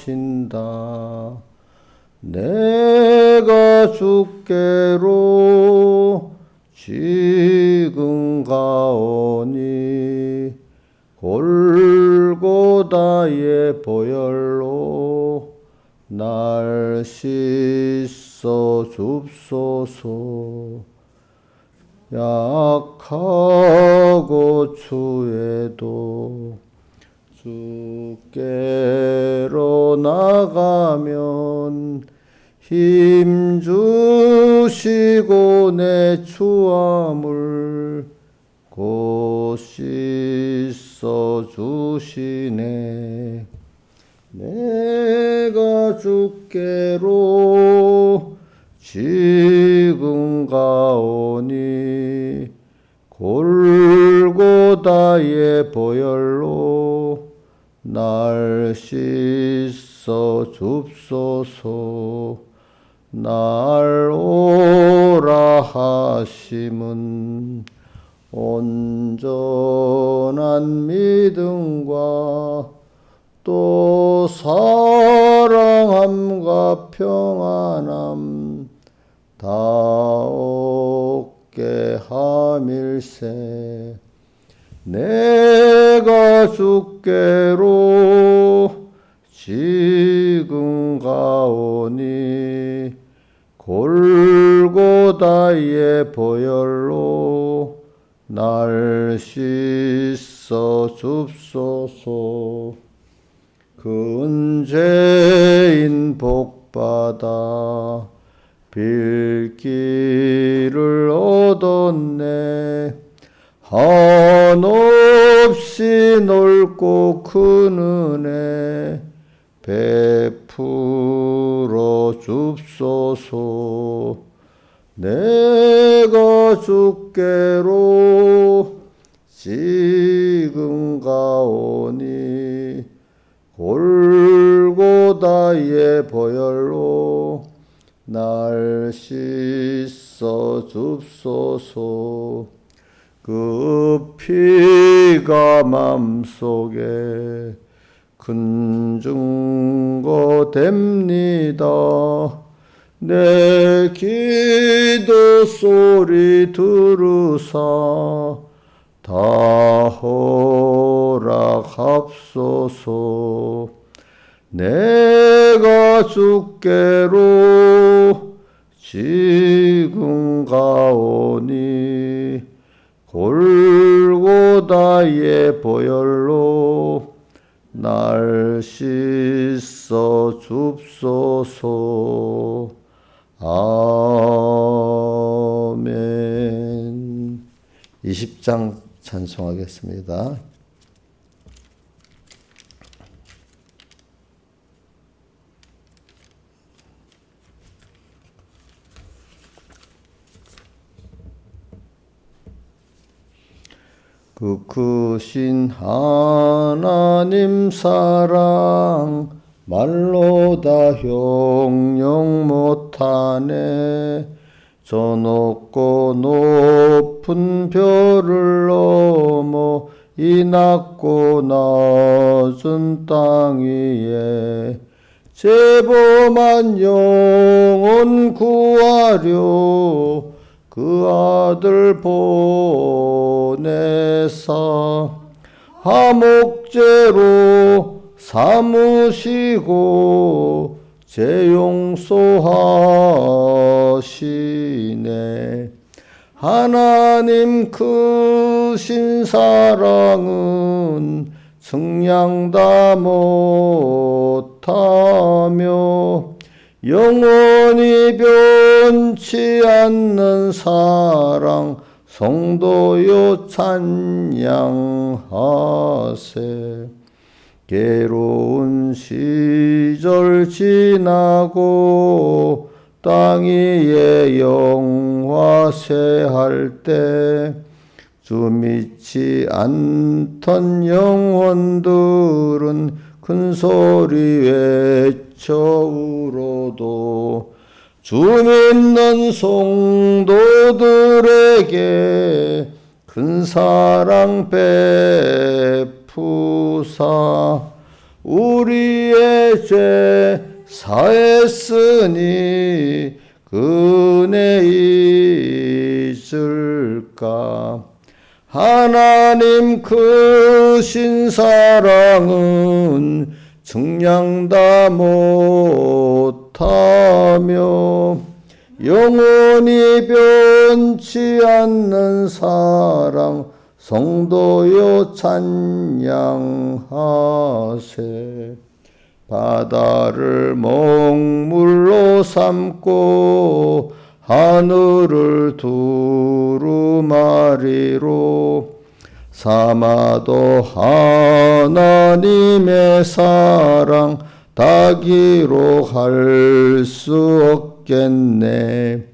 하신다. 내가 주께로 지금 가오니 골고다의 보혈로 날 씻어 줍소서. 약하고 추해도 주께로 나가면 힘 주시고 내 추함을 곧 씻어 주시네. 내가 주께로 지금 가오니 골고다의 보혈로 날 씻어 줍소서. 날 오라 하심은 온전한 믿음과 또 사랑함과 평안함 다 얻게 함일세. 내가 주께로 지금 가오니 골고다의 보혈로 날 씻어 줍소서. 근죄인 복받아 빌 길을 얻었네. 한없이 넓고 큰 은혜 베풀어 줍소서. 내가 주께로 지금 가오니 골고다의 보혈로 날 씻어 줍소서. 그 피가 맘속에 큰 증거 됩니다. 내 기도 소리 들으사 다 허락합소서. 내가 주께로 지금 가오니 골고다의 보혈로 날 씻어 줍소서. 아멘. 20장 찬송하겠습니다. 그 크신 하나님 사랑 말로 다 형용 못하네. 저 높고 높은 별을 넘어 이 낮고 낮은 땅 위에 죄범한 영혼 구하려 그 아들 보내사 화목제로 삼으시고 죄 용서하시네. 하나님 크신 사랑은 측량 다 못하며 영원히 변치 않는 사랑 성도여 찬양하세. 괴로운 시절 지나고 땅 위에 영화세할 때 주 믿지 않던 영혼들은 큰 소리 외쳐 울어도 주 믿는 성도들에게 큰 사랑 베푸사 우리의 죄 사했으니 은혜 있을까. 하나님 크신 사랑은 증량다 못하며 영원히 변치 않는 사랑 성도여 찬양하세. 바다를 먹물로 삼고 하늘을 두루마리로 삼아도 하나님의 사랑 다 기록할 수 없겠네.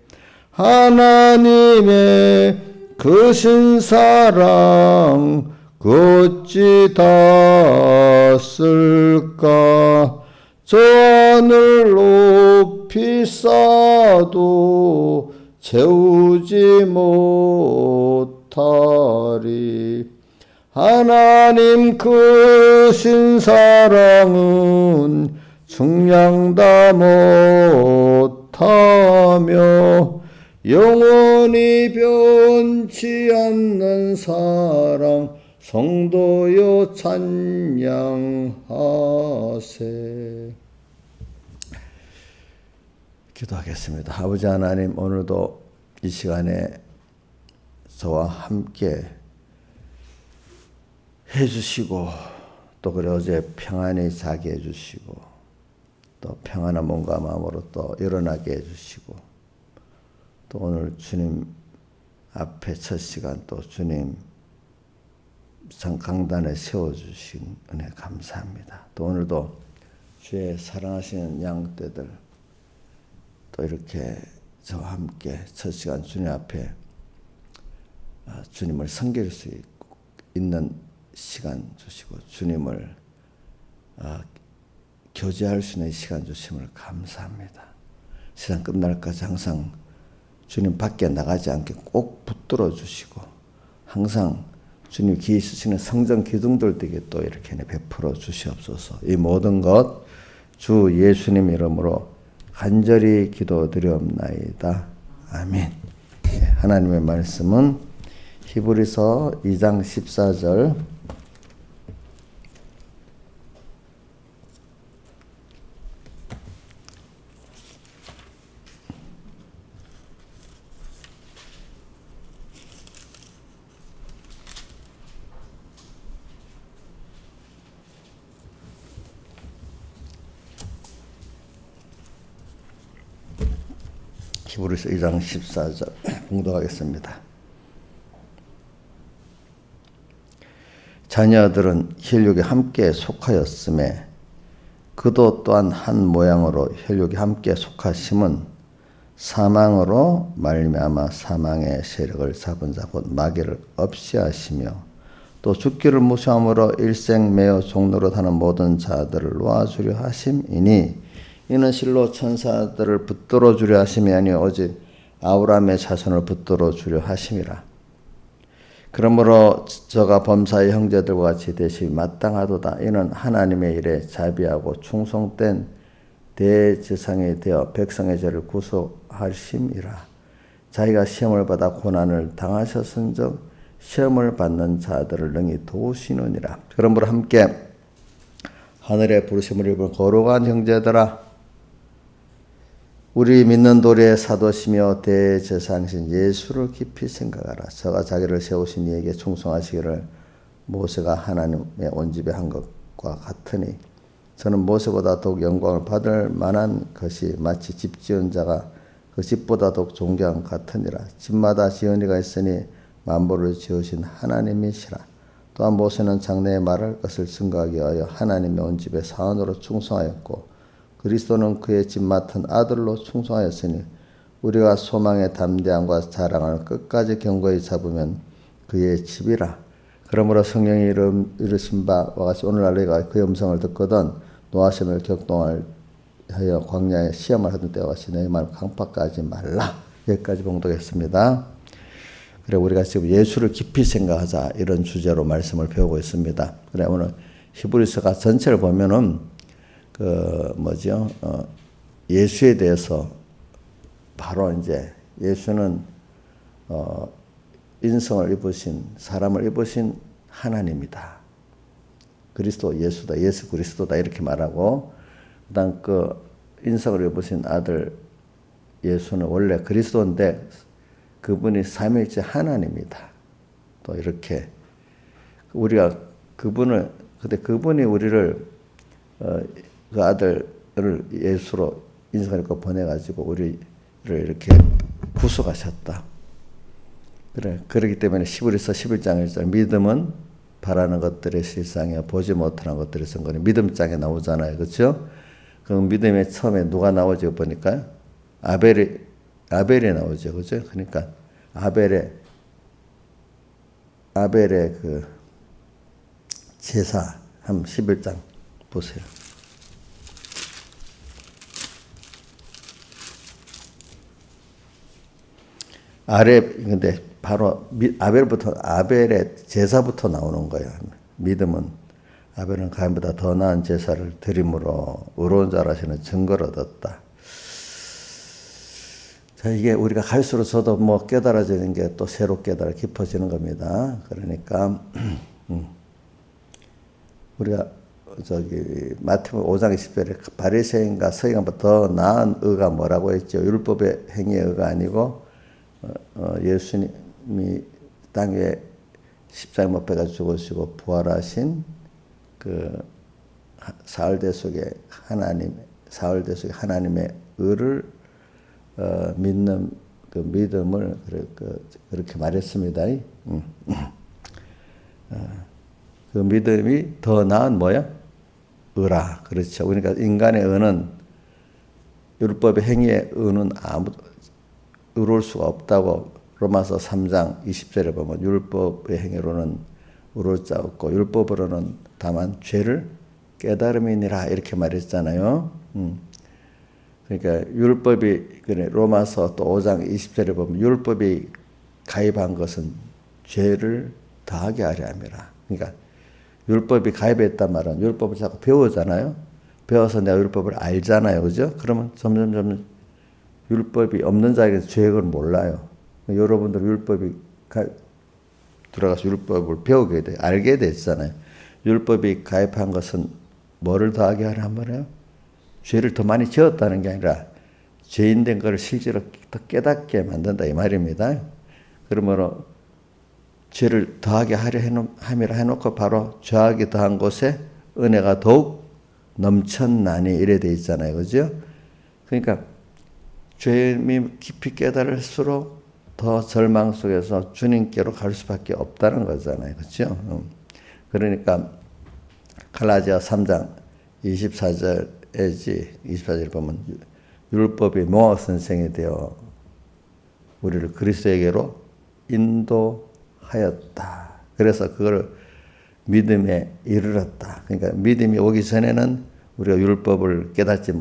하나님의 크신 사랑 어찌 다 쓸까. 저 하늘 높이 쌓아도 채우지 못하리. 하나님 크신 사랑은 중량다 못하며 영원히 변치 않는 사랑 성도여 찬양하세. 기도하겠습니다. 아버지 하나님, 오늘도 이 시간에 저와 함께 해주시고 또 그래 어제 평안히 자게 해주시고 또 평안한 몸과 마음으로 또 일어나게 해주시고 또 오늘 주님 앞에 첫 시간 또 주님 강단에 세워주신 은혜 감사합니다. 또 오늘도 주의 사랑하시는 양떼들 또 이렇게 저와 함께 첫 시간 주님 앞에 주님을 섬길 수 있는 시간 주시고 주님을 교제할 수 있는 시간 주심을 감사합니다. 세상 끝날까지 항상 주님 밖에 나가지 않게 꼭 붙들어 주시고 항상 주님 귀 있으시는 성전 기둥들에게 또 이렇게 베풀어 주시옵소서. 이 모든 것 주 예수님 이름으로 간절히 기도드리옵나이다. 아멘. 하나님의 말씀은 히브리서 2장 14절 히브리서 2장 14절 봉독하겠습니다. 자녀들은 혈육에 함께 속하였음에 그도 또한 한 모양으로 혈육에 함께 속하심은 사망으로 말미암아 사망의 세력을 잡은 자 곧 마귀를 없이 하시며 또 죽기를 무시함으로 일생 매어 종노릇 하는 모든 자들을 놓아주려 하심이니 이는 실로 천사들을 붙들어 주려 하심이 아니요 오직 아브라함의 자손을 붙들어 주려 하심이라. 그러므로 저가 범사의 형제들과 같이 되심이 마땅하도다. 이는 하나님의 일에 자비하고 충성된 대제사장이 되어 백성의 죄를 구속하심이라. 자기가 시험을 받아 고난을 당하셨은즉 시험을 받는 자들을 능히 도우시느니라. 그러므로 함께 하늘의 부르심을 입은 거룩한 형제들아, 우리 믿는 도리의 사도시며 대제사장이신 예수를 깊이 생각하라. 저가 자기를 세우신 이에게 충성하시기를 모세가 하나님의 온 집에 한 것과 같으니 저는 모세보다 더욱 영광을 받을 만한 것이 마치 집 지은 자가 그 집보다 더욱 존귀한 것 같으니라. 집마다 지은이가 있으니 만물을 지으신 하나님이시라. 또한 모세는 장래에 말할 것을 증거하기 위하여 하나님의 온 집에 사원으로 충성하였고 그리스도는 그의 집 맡은 아들로 충성하였으니 우리가 소망의 담대함과 자랑을 끝까지 견고히 잡으면 그의 집이라. 그러므로 성령이 이르신 바와 같이 오늘날 너희가 그의 음성을 듣거든 노하심을 격동하여 광야에 시험을 하던 때와 같이 너희 마음을 강팍하지 말라. 여기까지 봉독했습니다. 그래 우리가 지금 예수를 깊이 생각하자 이런 주제로 말씀을 배우고 있습니다. 그래 오늘 히브리서가 전체를 보면은 그 뭐죠? 예수에 대해서 바로 이제 예수는 인성을 입으신 사람을 입으신 하나님이다. 그리스도 예수다. 예수 그리스도다 이렇게 말하고 그다음 그 인성을 입으신 아들 예수는 원래 그리스도인데 그분이 삼위일체 하나님이다. 또 이렇게 우리가 근데 그분이 우리를 그 아들을 예수로 인성을 입고 보내가지고 우리를 이렇게 구속하셨다. 그렇기 때문에 히브리서 11장 1절 믿음은 바라는 것들의 실상이야 보지 못하는 것들의 선거니 믿음장에 나오잖아요. 그렇죠? 그 믿음의 처음에 누가 나오죠? 보니까 아벨이 나오죠. 그렇죠? 그러니까 아벨의 그 제사 한 11장 보세요. 근데 바로 아벨의 제사부터 나오는 거예요. 믿음은 아벨은 가인보다 더 나은 제사를 드림으로 의로운 자라시는 증거를 얻었다. 자, 이게 우리가 갈수록 저도 뭐 깨달아지는 게 또 새로 깊어지는 겁니다. 그러니까 우리가 마태복음 5장 20절에 바리새인과 서기관보다 더 나은 의가 뭐라고 했죠? 율법의 행위의 의가 아니고 예수님이 땅에 십자가에 못 박아 죽으시고 부활하신 그 사흘대 속에 하나님의 의를 믿는 그 믿음을 그렇게 말했습니다. 그 믿음이 더 나은 뭐야? 의라. 그렇죠. 그러니까 인간의 의는 율법의 행위의 의는 의로울 수가 없다고 로마서 3장 20절에 보면 율법의 행위로는 의로울 자 없고 율법으로는 다만 죄를 깨달음이니라 이렇게 말했잖아요. 그러니까 율법이 로마서 또 5장 20절에 보면 율법이 가입한 것은 죄를 더하게 하려 함이라. 그러니까 율법이 가입했단 말은 율법을 자꾸 배우잖아요. 배워서 내가 율법을 알잖아요. 그죠? 그러면 점점 율법이 없는 자에게서 죄를 몰라요. 여러분들 율법이 들어가서 율법을 배우게 돼, 알게 됐잖아요. 율법이 가입한 것은 뭐를 더하게 하란 말이에요? 죄를 더 많이 지었다는 게 아니라 죄인 된 것을 실제로 더 깨닫게 만든다 이 말입니다. 그러므로 죄를 더하게 하려 함이라 해놓고 바로 죄하게 더한 곳에 은혜가 더욱 넘쳤나니 이래 돼 있잖아요. 그죠? 그러니까 죄임이 깊이 깨달을수록 더 절망 속에서 주님께로 갈 수밖에 없다는 거잖아요. 그렇죠? 그러니까 갈라디아 3장 24절에 보면 율법이 모학 선생이 되어 우리를 그리스도에게로 인도하였다. 그래서 그걸 믿음에 이르렀다. 그러니까 믿음이 오기 전에는 우리가 율법을 깨닫지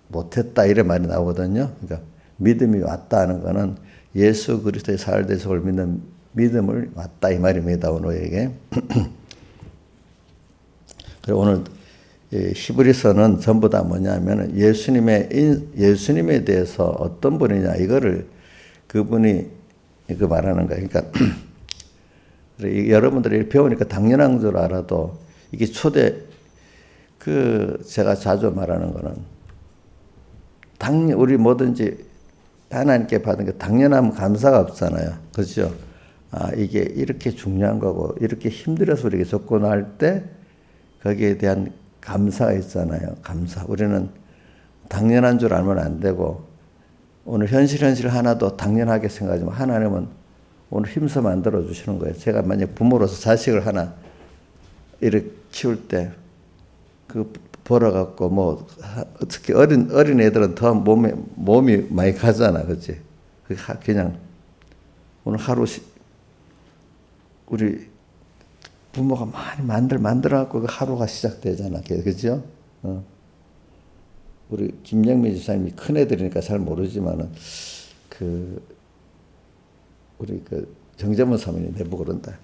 못했다 이런 말이 나오거든요. 그러니까 믿음이 왔다 하는 거는 예수 그리스도의 살대속을 믿는 믿음을 왔다 이 말입니다. 오늘에게. 그리고 오늘 히브리서는 전부 다 뭐냐면 예수님에 대해서 어떤 분이냐 이거를 그분이 그 말하는 거예요. 그러니까 여러분들이 배우니까 당연한 줄 알아도 이게 제가 자주 말하는 거는 우리 뭐든지 하나님께 받은 게 당연하면 감사가 없잖아요. 그렇죠? 이게 이렇게 중요한 거고 이렇게 힘들어서 우리에게 접근할 때 거기에 대한 감사가 있잖아요. 감사. 우리는 당연한 줄 알면 안 되고 오늘 현실 하나도 당연하게 생각하지만 하나님은 오늘 힘써 만들어 주시는 거예요. 제가 만약 부모로서 자식을 하나 이렇게 키울 때 벌어갖고 특히 어린 애들은 더 몸이 많이 가잖아. 그치? 그냥 오늘 하루 우리 부모가 많이 만들어갖고 그 하루가 시작되잖아. 그죠? 우리 김영민 지사님이 큰 애들이니까 잘 모르지만은 우리 정재문 사모님 내보고 그런다.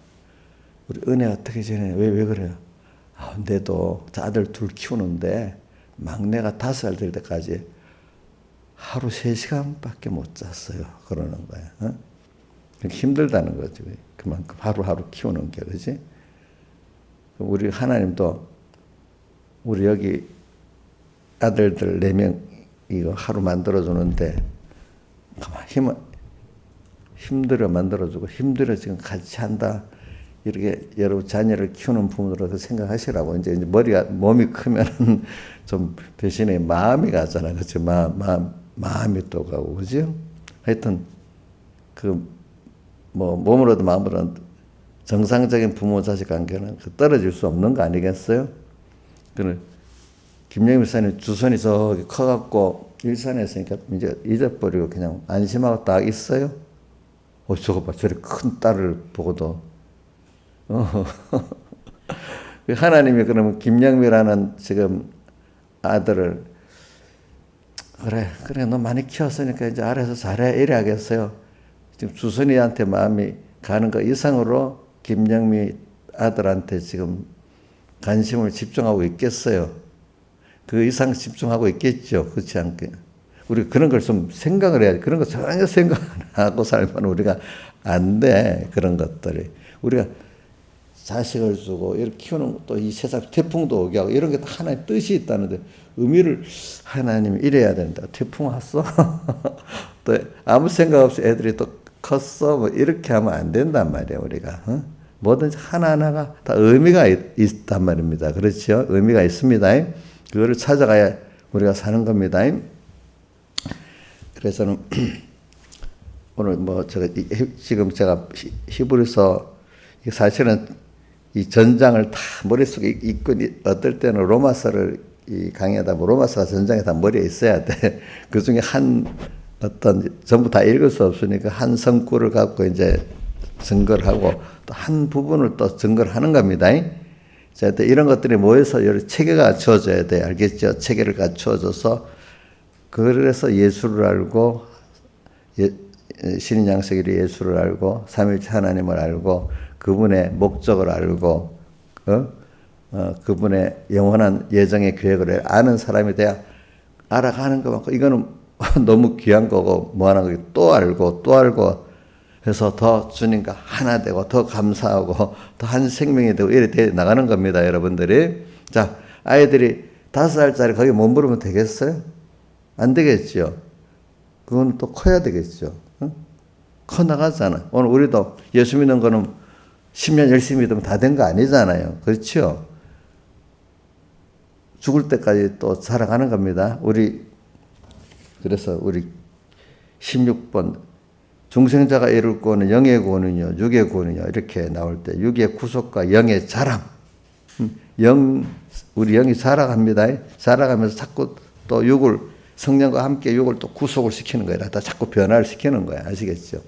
우리 은혜 어떻게 지내? 왜 그래요? 근데도 아들 둘 키우는데 막내가 5살 될 때까지 하루 3시간밖에 못 잤어요. 그러는 거야. 어? 힘들다는 거지. 그만큼 하루하루 키우는 게, 그지? 우리 하나님도 우리 여기 아들들 4명 이거 하루 만들어주는데 힘들어 만들어주고 힘들어 지금 같이 한다. 이렇게 여러분 자녀를 키우는 부모들도 생각하시라고. 이제 몸이 크면은 좀 대신에 마음이 가잖아. 그렇죠? 마음이 또 가고, 그죠? 하여튼, 몸으로도 마음으로도 정상적인 부모 자식 관계는 떨어질 수 없는 거 아니겠어요? 김영임 목사님 주선이 저기 커갖고 일산에 있으니까 이제 잊어버리고 그냥 안심하고 딱 있어요? 저거 봐. 저리 큰 딸을 보고도. 하나님이 그러면 김영미라는 지금 아들을 그래 너 많이 키웠으니까 이제 알아서 잘해 이래야겠어요. 지금 주선이한테 마음이 가는 거 이상으로 김영미 아들한테 지금 관심을 집중하고 있겠어요. 그 이상 집중하고 있겠죠. 그렇지 않게. 우리 그런 걸 좀 생각을 해야지. 그런 거 전혀 생각 안 하고 살면 우리가 안 돼. 그런 것들이. 우리가 자식을 주고 이렇게 키우는 또 이 세상 태풍도 오게 하고 이런 게 다 하나의 뜻이 있다는데 의미를 하나님이 이래야 된다. 태풍 왔어? 또 아무 생각 없이 애들이 또 컸어? 뭐 이렇게 하면 안 된단 말이에요. 우리가. 뭐든지 하나하나가 다 의미가 있단 말입니다. 그렇죠? 의미가 있습니다. 그거를 찾아가야 우리가 사는 겁니다. 그래서는 오늘 지금 제가 히브리서 사실은 이 전장을 다 머릿속에 있고 어떨 때는 로마서를 이 강의하다 보면 로마서가 전장에 다 머리에 있어야 돼. 그 중에 전부 다 읽을 수 없으니까 한 성구를 갖고 이제 증거를 하고 또 한 부분을 또 증거를 하는 겁니다. 자, 이런 것들이 모여서 여러 체계가 갖추어져야 돼. 알겠죠? 체계를 갖추어져서 그래서 예수를 알고 신인 양식의 예수를 알고 삼위일체 하나님을 알고 그분의 목적을 알고 그분의 영원한 예정의 계획을 아는 사람이 돼야 알아가는 것만큼 이거는 너무 귀한 거고 뭐하는 거고 또 알고 해서 더 주님과 하나 되고 더 감사하고 더 한 생명이 되고 이렇게 나가는 겁니다. 여러분들이. 자, 아이들이 5살짜리 거기 몸부르면 되겠어요? 안 되겠죠. 그건 또 커야 되겠죠. 커 나가잖아. 오늘 우리도 예수 믿는 거는 10년 열심히 믿으면 다 된 거 아니잖아요. 그렇죠? 죽을 때까지 또 살아가는 겁니다. 그래서 우리 16번 중생자가 이룰 구원은 영의 구원이요 육의 구원이요 이렇게 나올 때 육의 구속과 영의 자랑. 우리 영이 자라갑니다. 자라가면서 자꾸 또 성령과 함께 육을 또 구속을 시키는 거예요. 다 자꾸 변화를 시키는 거예요. 아시겠죠?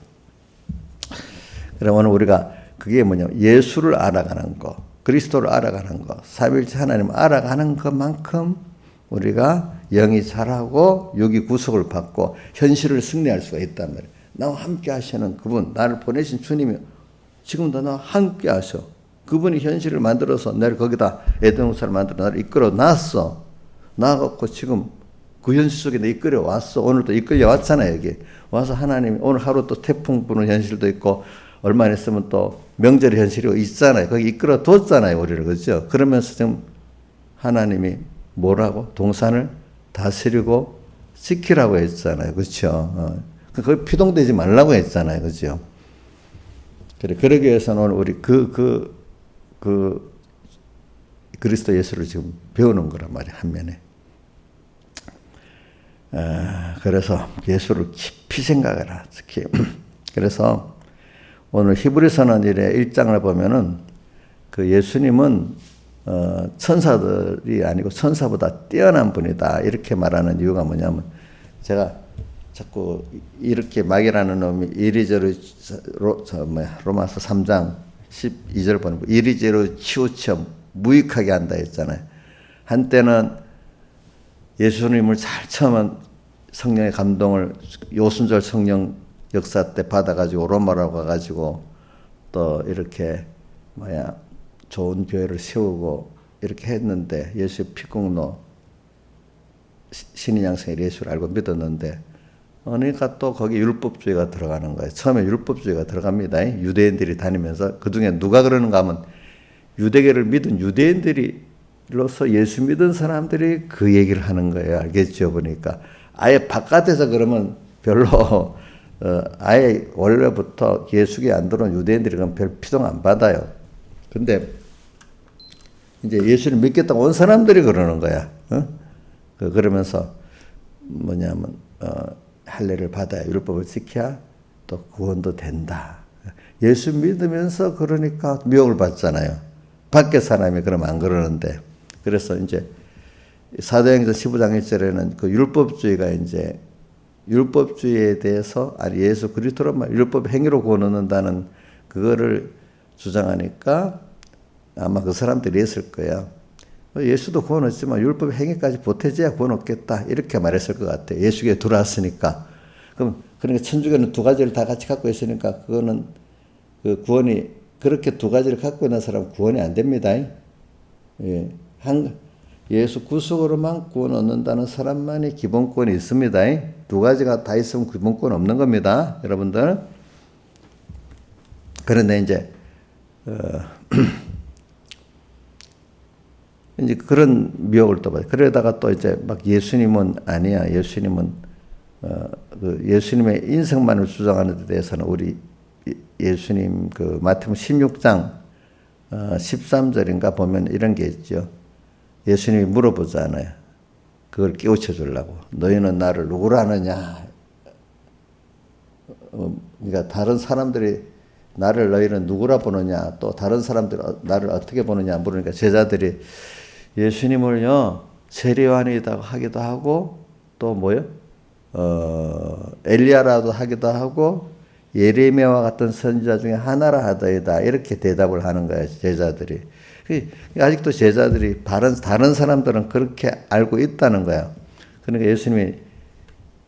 그럼 오늘 우리가 그게 뭐냐면 예수를 알아가는 거, 그리스도를 알아가는 거, 삼위일체 하나님을 알아가는 것만큼 우리가 영이 자라고 육이 구속을 받고 현실을 승리할 수가 있단 말이에요. 나와 함께 하시는 그분, 나를 보내신 주님이 지금도 나와 함께 하셔. 그분이 현실을 만들어서 나를 거기다 에덴동산을 만들어 나를 이끌어 놨어. 나갖고 지금 그 현실 속에 내 이끌어 왔어. 오늘도 이끌려 왔잖아요. 여기 와서 하나님이 오늘 하루 또 태풍 부는 현실도 있고 얼마 안 있으면 또 명절의 현실이 있잖아요. 거기 이끌어 뒀잖아요. 우리를. 그렇죠? 그러면서 지금 하나님이 뭐라고? 동산을 다스리고 지키라고 했잖아요. 그렇죠? 거기 피동되지 말라고 했잖아요. 그렇죠? 그러기 위해서는 오늘 우리 그리스도 예수를 지금 배우는 거란 말이에요. 한면에. 그래서 예수를 깊이 생각해라. 특히. 그래서 오늘 히브리서는 1장을 보면은 그 예수님은 천사들이 아니고 천사보다 뛰어난 분이다. 이렇게 말하는 이유가 뭐냐면 제가 자꾸 이렇게 막이라는 놈이 이리저리 로마서 3장 12절 보면 이리저리 치우쳐 무익하게 한다 했잖아요. 한때는 예수님을 잘 처음 성령의 감동을 요순절 성령 역사 때 받아가지고 로마로 가가지고 또 이렇게 좋은 교회를 세우고 이렇게 했는데 예수의 피공로 신인 양성의 예수를 알고 믿었는데 그러니까 또 거기 율법주의가 들어가는 거예요. 처음에 율법주의가 들어갑니다. 유대인들이 다니면서 그중에 누가 그러는가 하면 유대계를 믿은 유대인들이로서 예수 믿은 사람들이 그 얘기를 하는 거예요. 알겠죠? 보니까 아예 바깥에서 그러면 별로 아예 원래부터 예수계 안 들어온 유대인들이 그럼 별 피동 안 받아요. 근데 이제 예수를 믿겠다고 온 사람들이 그러는 거야. 그러면서 뭐냐면 할례를 받아야 율법을 지켜야 또 구원도 된다. 예수 믿으면서 그러니까 미혹을 받잖아요. 밖에 사람이 그러면 안 그러는데. 그래서 이제 사도행전 15장 1절에는 그 율법주의가 이제 율법주의에 대해서 아니 예수 그리스도로만 율법 행위로 구원 얻는다는 그거를 주장하니까 아마 그 사람들이 했을 거야. 예수도 구원 얻지만 율법 행위까지 보태줘야 구원 얻겠다 이렇게 말했을 것 같아. 예수께 들어왔으니까. 그럼 그러니까 천주교는 두 가지를 다 같이 갖고 있으니까 그거는 그 구원이 그렇게 두 가지를 갖고 있는 사람은 구원이 안 됩니다. 예. 예수 구속으로만 구원 얻는다는 사람만이 기본권이 있습니다. 두 가지가 다 있으면 기본권 없는 겁니다. 여러분들. 그런데 이제 이제 그런 미혹을 또 봐요. 그러다가 또 이제 막 예수님은 아니야. 예수님은 그 예수님의 인성만을 주장하는 데 대해서는 우리 예수님 그 마태복음 16장 13절인가 보면 이런 게 있죠. 예수님이 물어보잖아요. 그걸 깨우쳐 주려고. 너희는 나를 누구로 하느냐? 그러니까 다른 사람들이 나를 너희는 누구라 보느냐? 또 다른 사람들이 나를 어떻게 보느냐 물으니까 제자들이 예수님을요 세례요한이라고 하기도 하고 또 뭐요? 엘리야라도 하기도 하고 예레미야와 같은 선지자 중에 하나라 하더이다 이렇게 대답을 하는 거예요. 제자들이. 아직도 제자들이 다른 사람들은 그렇게 알고 있다는 거야. 그러니까 예수님이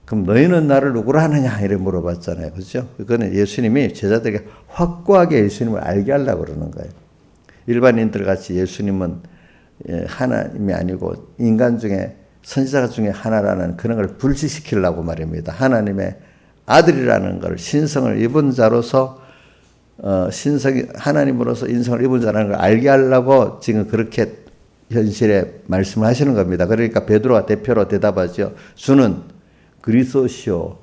그럼 너희는 나를 누구로 하느냐 이렇게 물어봤잖아요. 그렇죠? 그거는 예수님이 제자들에게 확고하게 예수님을 알게 하려고 그러는 거예요. 일반인들 같이 예수님은 하나님이 아니고 인간 중에 선지자 중에 하나라는 그런 걸 불식시키려고 말입니다. 하나님의 아들이라는 걸 신성을 입은 자로서 신성이 하나님으로서 인성을 입은 자라는 걸 알게 하려고 지금 그렇게 현실에 말씀을 하시는 겁니다. 그러니까 베드로가 대표로 대답하죠. 주는 그리스도시요.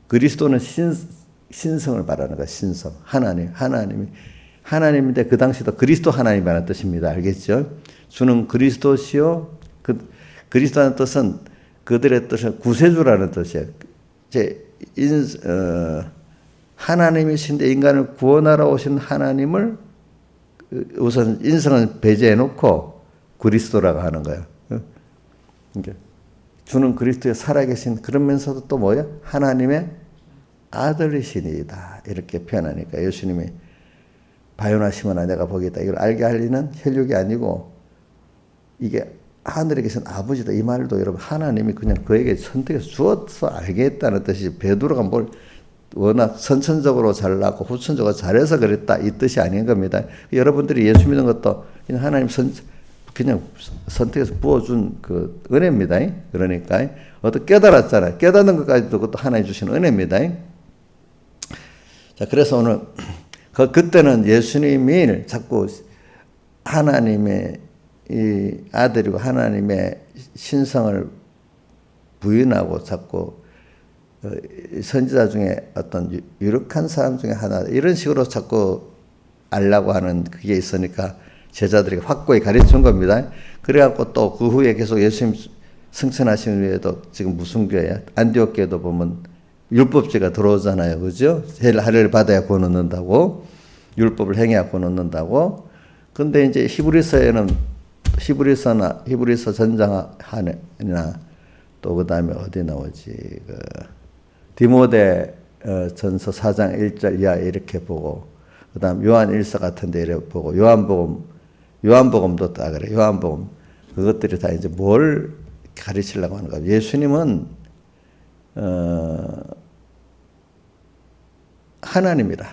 그리스도는 신성을 말하는 거야. 신성. 하나님인데 그 당시도 그리스도 하나님이라는 뜻입니다. 알겠죠? 주는 그리스도시요. 그리스도라는 뜻은 그들의 뜻은 구세주라는 뜻이에요. 하나님이신데 인간을 구원하러 오신 하나님을 우선 인성은 배제해 놓고 그리스도라고 하는 거예요. 그러니까 주는 그리스도에 살아계신 그러면서도 또 뭐야? 하나님의 아들이시니이다. 이렇게 표현하니까 예수님이 바요나 시몬아 내가 보겠다. 이걸 알게 하려는 혈육이 아니고 이게 하늘에 계신 아버지다. 이 말도 여러분 하나님이 그냥 그에게 선택해서 주어서 알게 했다는 뜻이지 베드로가 뭘 워낙 선천적으로 잘나고 후천적으로 잘해서 그랬다 이 뜻이 아닌 겁니다. 여러분들이 예수 믿는 것도 그냥 하나님 그냥 선택해서 부어준 그 은혜입니다. 그러니까 어떻게 깨달았잖아요. 깨닫는 것까지도 그것도 하나님 주신 은혜입니다. 자, 그래서 오늘 그때는 예수님이 자꾸 하나님의 이 아들이고 하나님의 신성을 부인하고 자꾸 선지자 중에 어떤 유력한 사람 중에 하나 이런 식으로 자꾸 알라고 하는 그게 있으니까 제자들에게 확고히 가르친 겁니다. 그래갖고 또 그 후에 계속 예수님 승천하신 후에도 지금 무슨 교회야? 안디옥 교회도 보면 율법주의가 들어오잖아요. 그죠? 할례를 받아야 구원 얻는다고. 율법을 행해야 구원 얻는다고. 근데 이제 히브리서 전장 하나 또 그다음에 어디 나오지? 디모데 전서 4장 1절 이하 이렇게 보고 그다음 요한 1서 같은 데 이렇게 보고 요한복음도 다 그래. 요한복음 그것들이 다 이제 뭘 가르치려고 하는 거야. 예수님은 하나님이라.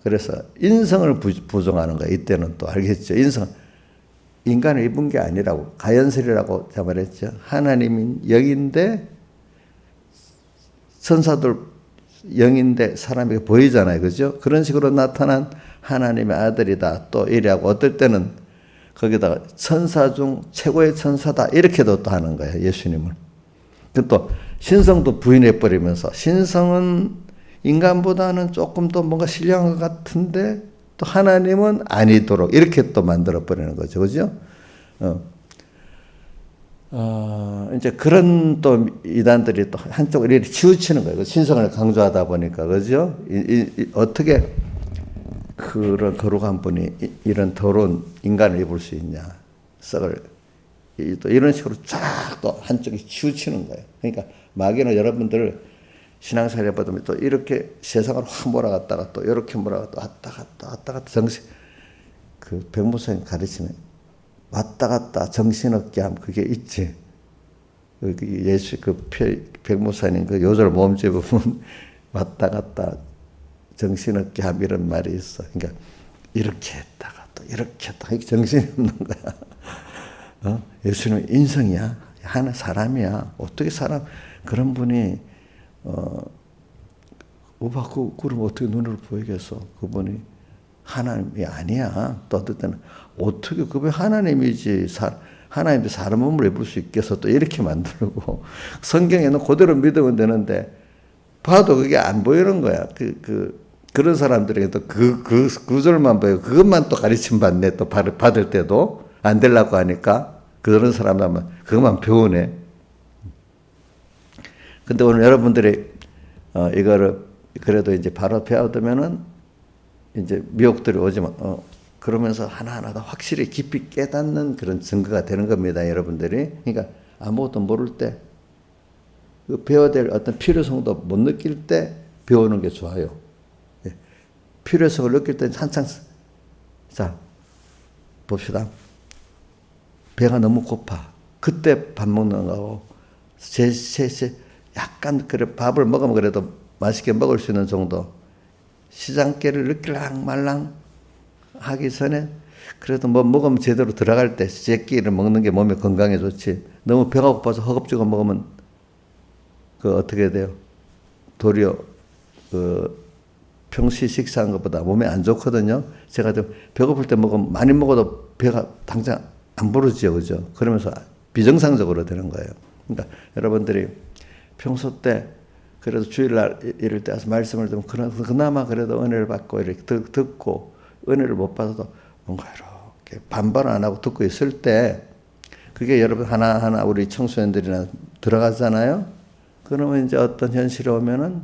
그래서 인성을 부정하는 거야. 이때는 또 알겠죠. 인성 인간을 입은 게 아니라고. 가연설이라고 제가 말했죠. 하나님인 영인데 천사들 영인데 사람에게 보이잖아요. 그죠? 그런 식으로 나타난 하나님의 아들이다. 또 이래하고 어떨 때는 거기다가 천사 중 최고의 천사다. 이렇게도 또 하는 거예요. 예수님을. 또 신성도 부인해버리면서 신성은 인간보다는 조금 더 뭔가 신령한 것 같은데 또 하나님은 아니도록 이렇게 또 만들어버리는 거죠. 그죠? 이제 그런 또 이단들이 또 한쪽으로 이렇게 치우치는 거예요. 신성을 강조하다 보니까. 그죠? 어떻게 그런 거룩한 분이 이런 더러운 인간을 입을 수 있냐. 썩을. 또 이런 식으로 쫙 또 한쪽이 치우치는 거예요. 그러니까 마귀는 여러분들을 신앙생활 해보면 또 이렇게 세상으로 확 몰아갔다가 또 이렇게 몰아갔다 왔다 갔다 정신, 그 백무사님 가르치면 왔다 갔다 정신없게 하면 그게 있지. 예수 백무사님 그 요절 모음집에 보면 왔다 갔다 정신없게 하면 이런 말이 있어. 그러니까 이렇게 했다가 또 이렇게 했다가 정신이 없는 거야. 예수님은 인성이야. 하나 사람이야. 어떻게 사람 그런 분이 그럼 어떻게 눈으로 보이겠어? 그분이 하나님이 아니야. 또 어떨 때는 어떻게 그분이 하나님이지 하나님이 사람 몸을 입을 수 있겠어? 또 이렇게 만들고 성경에는 그대로 믿으면 되는데 봐도 그게 안 보이는 거야. 그런 사람들에게 또 그 구절만 보여. 그것만 또 가르침 받네. 또 받을 때도 안 되려고 하니까 그런 사람들만 그것만 배우네. 근데 오늘 여러분들이 이거를 그래도 이제 바로 배워두면은 이제 미혹들이 오지만 그러면서 하나하나 다 확실히 깊이 깨닫는 그런 증거가 되는 겁니다, 여러분들이. 그러니까 아무것도 모를 때 그 배워야 될 어떤 필요성도 못 느낄 때 배우는 게 좋아요. 예. 필요성을 느낄 때 한창 자 봅시다. 배가 너무 고파. 그때 밥 먹는 거고 약간 그래 밥을 먹으면 그래도 맛있게 먹을 수 있는 정도. 시장깨를 느낄랑 말랑 하기 전에 그래도 뭐 먹으면 제대로 들어갈 때 시제끼를 먹는 게 몸에 건강에 좋지. 너무 배가 고파서 허겁지겁 먹으면 그 어떻게 돼요? 도리어 그 평시 식사한 것보다 몸에 안 좋거든요. 제가 좀 배고플 때 먹으면 많이 먹어도 배가 당장 안 부르지요, 그죠? 그러면서 비정상적으로 되는 거예요. 그러니까 여러분들이 평소 때 그래도 주일날 이럴 때 와서 말씀을 듣면 그나마 그래도 은혜를 받고 이렇게 듣고 은혜를 못 받아도 뭔가 이렇게 반발 안 하고 듣고 있을 때 그게 여러분 하나하나 우리 청소년들이나 들어가잖아요. 그러면 이제 어떤 현실이 오면은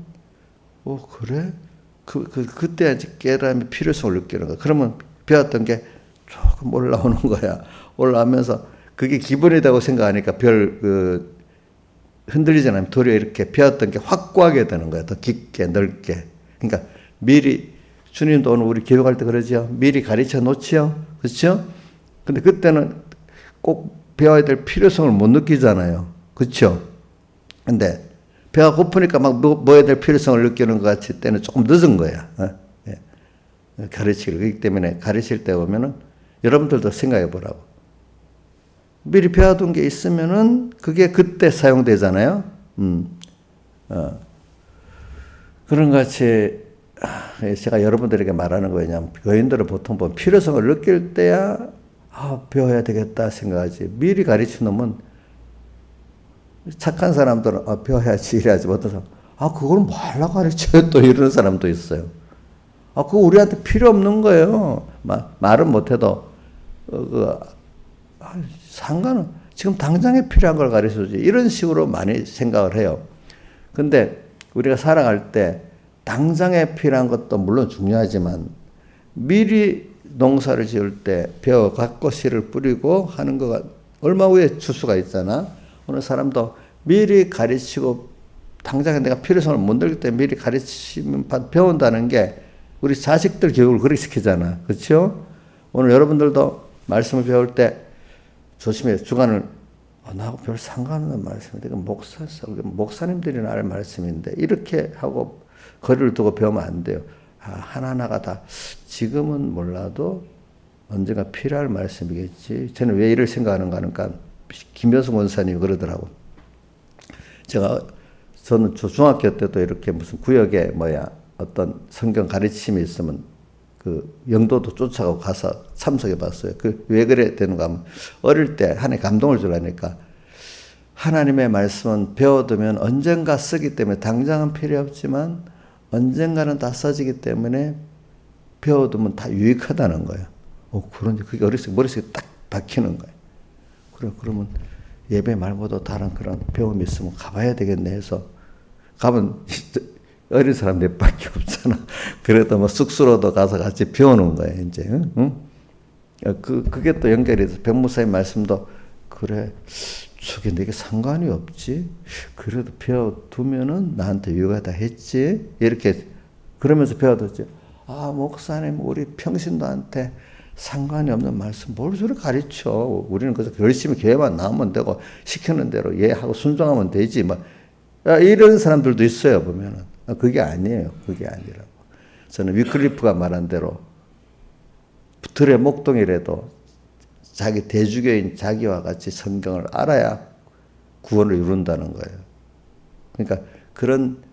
그래? 그때 이제 깨달음의 필요성을 느끼는 거야. 그러면 배웠던 게 조금 올라오는 거야. 올라오면서 그게 기본이라고 생각하니까 흔들리잖아요. 도리어 이렇게 배웠던 게 확고하게 되는 거야. 더 깊게, 넓게. 그러니까 미리, 주님도 오늘 우리 교육할 때 그러죠. 미리 가르쳐 놓지요. 그렇죠? 근데 그때는 꼭 배워야 될 필요성을 못 느끼잖아요. 그렇죠? 근데 배가 고프니까 막 먹어야 될 필요성을 느끼는 것 같을 때는 조금 늦은 거야. 예. 가르치기. 그렇기 때문에 가르칠 때 보면은 여러분들도 생각해 보라고. 미리 배워둔 게 있으면은 그게 그때 사용되잖아요. 그런 같이 제가 여러분들에게 말하는 거냐면 교인들은 보통 보면 필요성을 느낄 때야 배워야 되겠다 생각하지. 미리 가르쳐 놓으면 착한 사람들은 배워야지 이래야지. 어떤 사람 그걸 뭐 하려고 가르쳐요 또 이러는 사람도 있어요. 그거 우리한테 필요 없는 거예요. 말은 못해도 상관은 지금 당장에 필요한 걸 가르쳐주지. 이런 식으로 많이 생각을 해요. 근데 우리가 살아갈 때 당장에 필요한 것도 물론 중요하지만 미리 농사를 지을 때 배워갖고 씨를 뿌리고 하는 거가 얼마 후에 추수가 있잖아. 어느 사람도 미리 가르치고 당장에 내가 필요성을 못 느낄 때 미리 가르치면 배운다는 게 우리 자식들 교육을 그렇게 시키잖아. 그렇죠? 오늘 여러분들도 말씀을 배울 때 조심해. 주관을 나하고 별 상관없는 말씀인데 이건 목사님들이나 할 말씀인데 이렇게 하고 거리를 두고 배우면 안 돼요. 하나하나가 다 지금은 몰라도 언젠가 필요할 말씀이겠지. 저는 왜 이를 생각하는가 하니까 김효성 원사님이 그러더라고. 저는 중학교 때도 이렇게 무슨 구역에 어떤 성경 가르침이 있으면 그 영도도 쫓아가고 가서 참석해 봤어요. 왜 그래 되는가 하면 어릴 때 하나님 감동을 주라니까 하나님의 말씀은 배워두면 언젠가 쓰기 때문에 당장은 필요 없지만 언젠가는 다 써지기 때문에 배워두면 다 유익하다는 거예요. 그런지 그게 어렸을 때 머릿속에 딱 박히는 거예요. 그래, 그러면 예배 말고도 다른 그런 배움이 있으면 가봐야 되겠네 해서 가면 어린 사람 몇 밖에 없잖아. 그래도 쑥스러워도 가서 같이 배우는 거예요, 이제. 응? 그게 또 연결이 돼서 백목사님 말씀도 그래, 저게 내게 상관이 없지. 그래도 배워두면은 나한테 유익하다 했지. 이렇게 그러면서 배워뒀지. 목사님, 우리 평신도한테 상관이 없는 말씀 뭘 저리 가르쳐. 우리는 그저 열심히 교회만 나오면 되고 시키는 대로 예하고 순종하면 되지. 이런 사람들도 있어요, 보면은. 그게 아니에요. 그게 아니라고. 저는 위클리프가 말한 대로 들의 목동이라도 자기 대주교인 자기와 같이 성경을 알아야 구원을 이룬다는 거예요. 그러니까 그런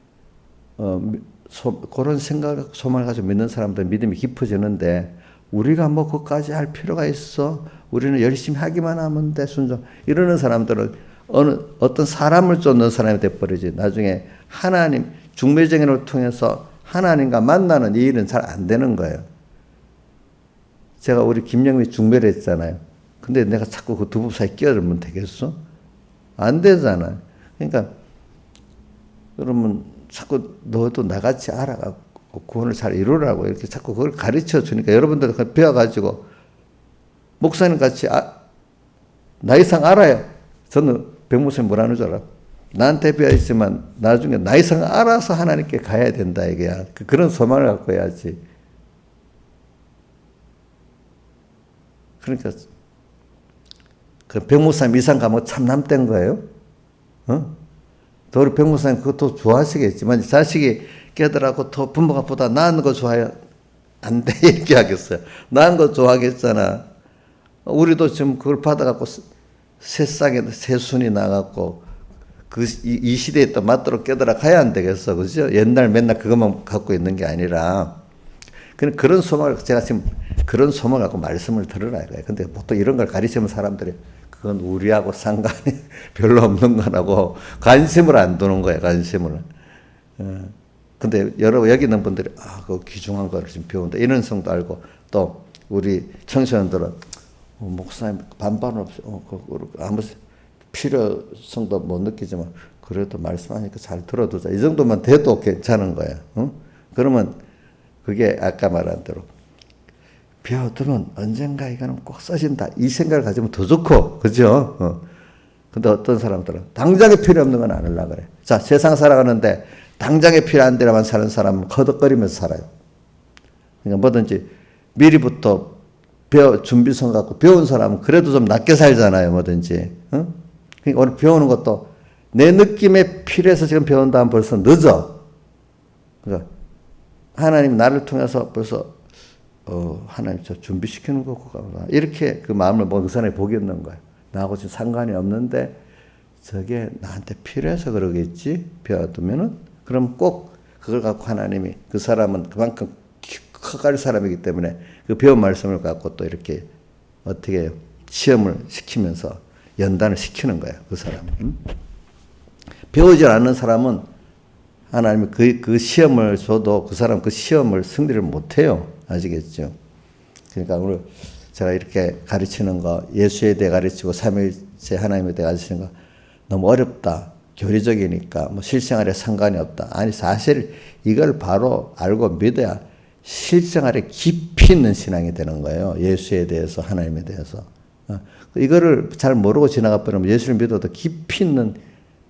생각을 소망을 가지고 믿는 사람들 믿음이 깊어지는데 우리가 그것까지 할 필요가 있어? 우리는 열심히 하기만 하면 돼, 순종. 이러는 사람들은 어떤 사람을 쫓는 사람이 돼버리지. 나중에 하나님, 중매정인을 통해서 하나님과 만나는 이 일은 잘 안 되는 거예요. 제가 우리 김영미 중매를 했잖아요. 근데 내가 자꾸 그 두 부 사이에 끼어들면 되겠어? 안 되잖아요. 그러니까, 그러면 자꾸 너도 나같이 알아가고 구원을 잘 이루라고 이렇게 자꾸 그걸 가르쳐 주니까 여러분들 배워가지고 목사님 같이 나이상 알아요. 저는 백목사님 뭐라는 줄 알아? 나한테 배워있지만 나중에 나이상 알아서 하나님께 가야 된다 이게야. 그런 소망을 갖고 해야지. 그러니까 그 백목사님 이상 가면 참 남된 거예요. 또 우리 백목사님 그것도 좋아하시겠지만 자식이 깨달아고 더 부모가 보다 나은 거 좋아해요. 안 돼 얘기하겠어요. 나은 거 좋아하겠잖아. 우리도 지금 그걸 받아갖고 새싹에 새순이 나갖고 이 시대에 또 맞도록 깨달아 가야 안 되겠어. 그죠? 옛날 맨날 그것만 갖고 있는 게 아니라. 그런 소망을, 제가 지금 그런 소망을 갖고 말씀을 들으라 이거예요. 근데 보통 이런 걸 가르치면 사람들이 그건 우리하고 상관이 별로 없는 거라고 관심을 안 두는 거예요, 관심을. 근데 여기 있는 분들이, 그 귀중한 거를 지금 배운다. 이런 성도 알고, 또 우리 청소년들은, 목사님 반반 없이, 아무 필요성도 못 느끼지만, 그래도 말씀하니까 잘 들어두자. 이 정도만 돼도 괜찮은 거예요. 그러면 그게 아까 말한 대로, 배워두면 언젠가 이거는 꼭 써진다. 이 생각을 가지면 더 좋고, 그죠? 근데 어떤 사람들은 당장에 필요 없는 건 안 하려고 그래. 자, 세상 살아가는데 당장에 필요한 데로만 사는 사람은 거덕거리면서 살아요. 그러니까 뭐든지 미리부터 준비성 갖고 배운 사람은 그래도 좀 낮게 살잖아요, 뭐든지. 그러니까 오늘 배우는 것도 내 느낌에 필요해서 지금 배운다 하면 벌써 늦어. 그러니까 하나님 나를 통해서 벌써 하나님 저 준비시키는 거구나. 이렇게 그 마음을 그 사람이 복이 있는 거예요. 나하고 지금 상관이 없는데 저게 나한테 필요해서 그러겠지. 배워두면은 그럼 꼭 그걸 갖고 하나님이 그 사람은 그만큼 커갈 사람이기 때문에 그 배운 말씀을 갖고 또 이렇게 어떻게 해요? 시험을 시키면서 연단을 시키는 거예요. 그 사람은. 배우지 않는 사람은 하나님이 그 시험을 줘도 그 사람 그 시험을 승리를 못해요. 아시겠죠? 그러니까 오늘 제가 이렇게 가르치는 거, 예수에 대해 가르치고 삼위일체 하나님에 대해 가르치는 거 너무 어렵다. 교리적이니까 실생활에 상관이 없다. 아니 사실 이걸 바로 알고 믿어야 실생활에 깊이 있는 신앙이 되는 거예요. 예수에 대해서 하나님에 대해서. 이거를 잘 모르고 지나가 버리면 예수를 믿어도 깊이 있는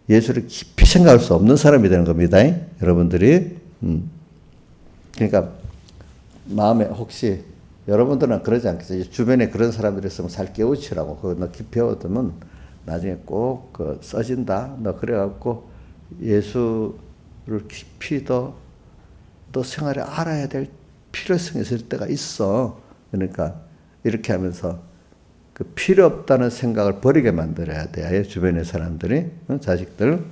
예수를 깊이 생각할 수 없는 사람이 되는 겁니다. 여러분들이. 그러니까 마음에 혹시 여러분들은 그러지 않겠어요? 주변에 그런 사람들이 있으면 잘 깨우치라고. 그거 너 깊이 배워두면 나중에 꼭 써진다. 너 그래갖고 예수를 깊이 더 생활에 알아야 될 필요성이 있을 때가 있어. 그러니까 이렇게 하면서 그 필요 없다는 생각을 버리게 만들어야 돼요. 주변의 사람들이, 자식들.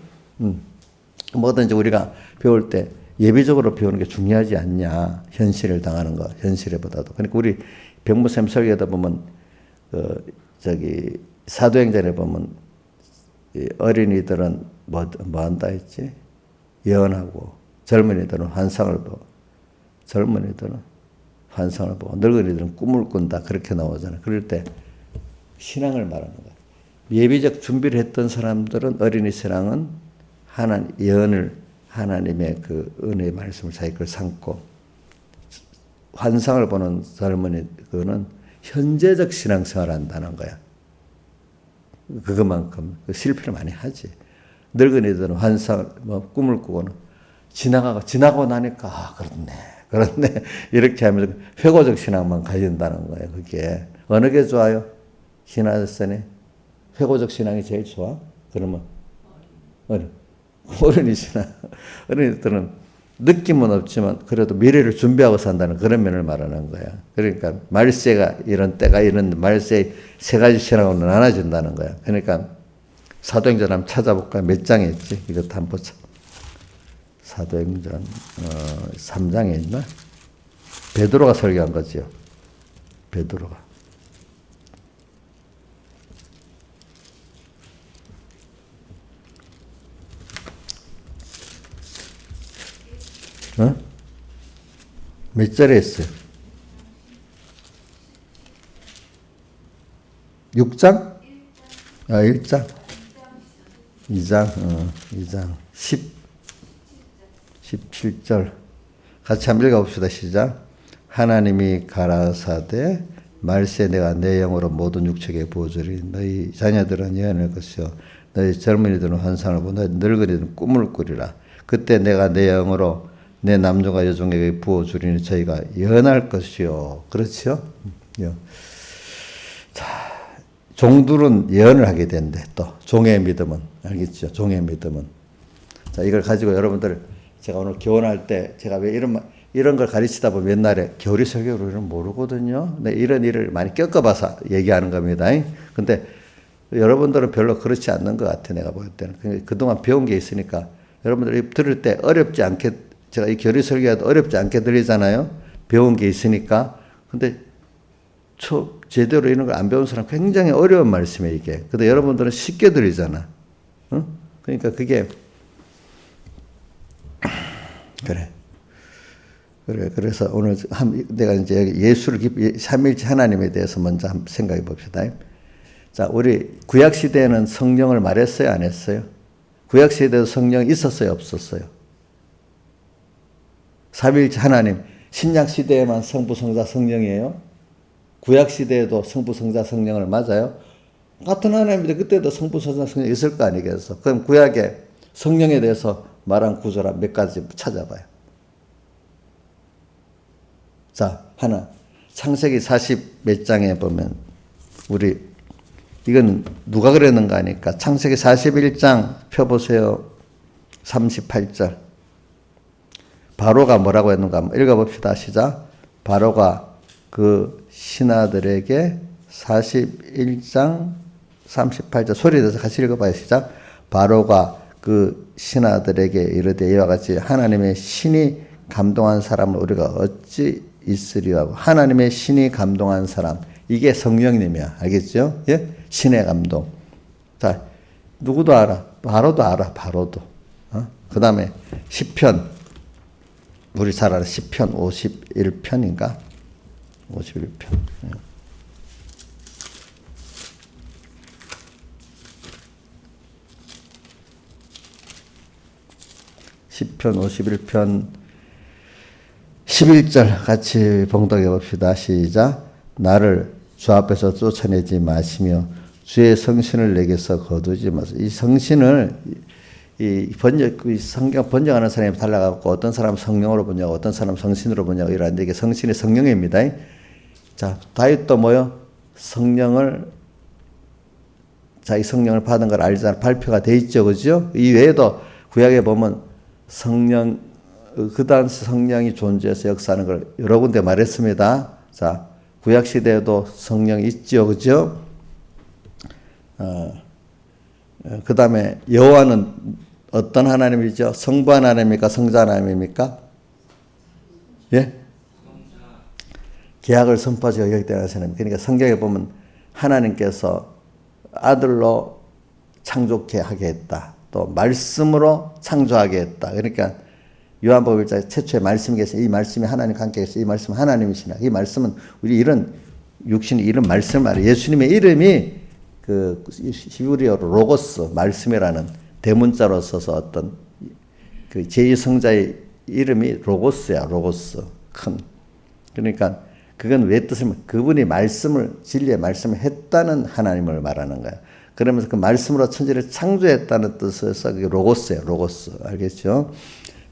뭐든지 우리가 배울 때 예비적으로 배우는 게 중요하지 않냐. 현실을 당하는 거, 현실에보다도. 그러니까 우리 백무쌤 설교하다 보면, 사도행전에 보면, 어린이들은 뭐 한다 했지? 예언하고, 젊은이들은 환상을 보고, 늙은이들은 꿈을 꾼다. 그렇게 나오잖아. 그럴 때 신앙을 말하는 거야. 예비적 준비를 했던 사람들은 어린이 신앙은 예언을 하나님의 그 은혜의 말씀을 자기 걸 삼고, 환상을 보는 젊은이 그거는 현재적 신앙생활을 한다는 거야. 그것만큼 실패를 많이 하지. 늙은이들은 환상을 꿈을 꾸고는 지나고 나니까 그렇네 이렇게 하면서 회고적 신앙만 가진다는 거예요. 그게 어느 게 좋아요? 신하들이 회고적 신앙이 제일 좋아? 그러면 어른이 신앙. 어린이들은 느낌은 없지만 그래도 미래를 준비하고 산다는 그런 면을 말하는 거야. 그러니까 말세가 이런 때가 이런 말세의 세 가지 신앙으로 나눠진다는 거야. 그러니까 사도행전 한번 찾아볼까? 몇 장에 있지? 이것도 한번 보자. 사도행전 3장에 있나? 베드로가 설교한 거지요. 베드로가. 몇 절에 있어요? 6장? 1장? 2장. 17절. 같이 한번 읽어봅시다. 시작. 하나님이 가라사대 말세 내가 내 영으로 모든 육체에 부어주리. 너희 자녀들은 예언할 것이요 너희 젊은이들은 환상을 보고 너희 늙은이들은 꿈을 꾸리라. 그때 내가 내 영으로 내 남종과 여종에게 부어주리니 저희가 예언할 것이요. 그렇죠? 자, 종들은 예언을 하게 된대. 또 종의 믿음은 알겠죠? 종의 믿음은. 자, 이걸 가지고 여러분들 제가 오늘 교훈할 때 제가 왜 이런 걸 가르치다 보면 옛날에 교리 설교를 모르거든요. 네, 이런 일을 많이 겪어봐서 얘기하는 겁니다. 근데 여러분들은 별로 그렇지 않는 것 같아. 내가 볼 때는 그동안 배운 게 있으니까 여러분들이 들을 때 어렵지 않게, 제가 이 교리 설교도 어렵지 않게 들리잖아요. 배운 게 있으니까. 근데 제대로 이런 걸 안 배운 사람 굉장히 어려운 말씀이에요, 이게. 근데 여러분들은 쉽게 들리잖아. 그러니까 그게 그래서 오늘 내가 이제 예수를 삼위일체 하나님에 대해서 먼저 한번 생각해 봅시다. 자, 우리 구약 시대에는 성령을 말했어요, 안 했어요? 구약 시대에도 성령이 있었어요, 없었어요? 삼위일체 하나님, 신약 시대에만 성부, 성자, 성령이에요? 구약 시대에도 성부, 성자, 성령을 맞아요? 같은 하나님인데 그때도 성부, 성자, 성령이 있을 거 아니겠어? 그럼 구약에 성령에 대해서 말한 구조라 몇 가지 찾아봐요. 자, 하나. 창세기 40 몇 장에 보면, 이건 누가 그랬는가 하니까, 창세기 41장 펴보세요. 38절. 바로가 뭐라고 했는가 한번 읽어봅시다. 시작. 바로가 그 신하들에게 41장 38절 소리 내서 같이 읽어봐요. 시작. 바로가 그 신하들에게 이르되 이와 같이 하나님의 신이 감동한 사람을 우리가 어찌 있으리요 하고, 하나님의 신이 감동한 사람, 이게 성령님이야. 알겠죠? 예? 신의 감동. 자, 누구도 알아. 바로도 알아. 바로도. 그 다음에 시편, 우리 잘 아는 시편 51편인가? 51편. 시편 51편 11절 같이 봉독해 봅시다. 시작. 나를 주 앞에서 쫓아내지 마시며 주의 성신을 내게서 거두지 마소서. 이 성신을 성경 번역하는 사람이 달라갖고 어떤 사람은 성령으로 번역하고 어떤 사람은 성신으로 번역하고 이러는데 이게 성신이 성령입니다. 자, 다윗도 뭐요? 자기 성령을 받은 걸 알잖아. 발표가 돼 있죠. 그죠? 이 외에도 구약에 보면 그다음 성령이 존재해서 역사하는 걸 여러 군데 말했습니다. 자, 구약 시대에도 성령이 있죠, 그죠? 그 다음에 여호와는 어떤 하나님이죠? 성부 하나님입니까? 성자 하나님입니까? 예? 계약을 선포하시고 여기되는 하나님. 그러니까 성경에 보면 하나님께서 아들로 창조케 하게 했다. 또 말씀으로 창조하게 했다. 그러니까 요한복음 1장 최초의 말씀이 계셔. 이 말씀이 하나님과 함께 계셔. 이 말씀은 하나님이시나. 이 말씀은 우리 이런 육신이 이런 말씀을 말해. 예수님의 이름이 그 히브리어로 로고스 말씀이라는 대문자로 써서 어떤 그 제2성자의 이름이 로고스야. 로고스. 큰. 그러니까 그건 왜 뜻이면 그분이 말씀을 진리의 말씀을 했다는 하나님을 말하는 거야. 그러면서 그 말씀으로 천지를 창조했다는 뜻에서 그게 로고스예요. 로고스. 알겠죠?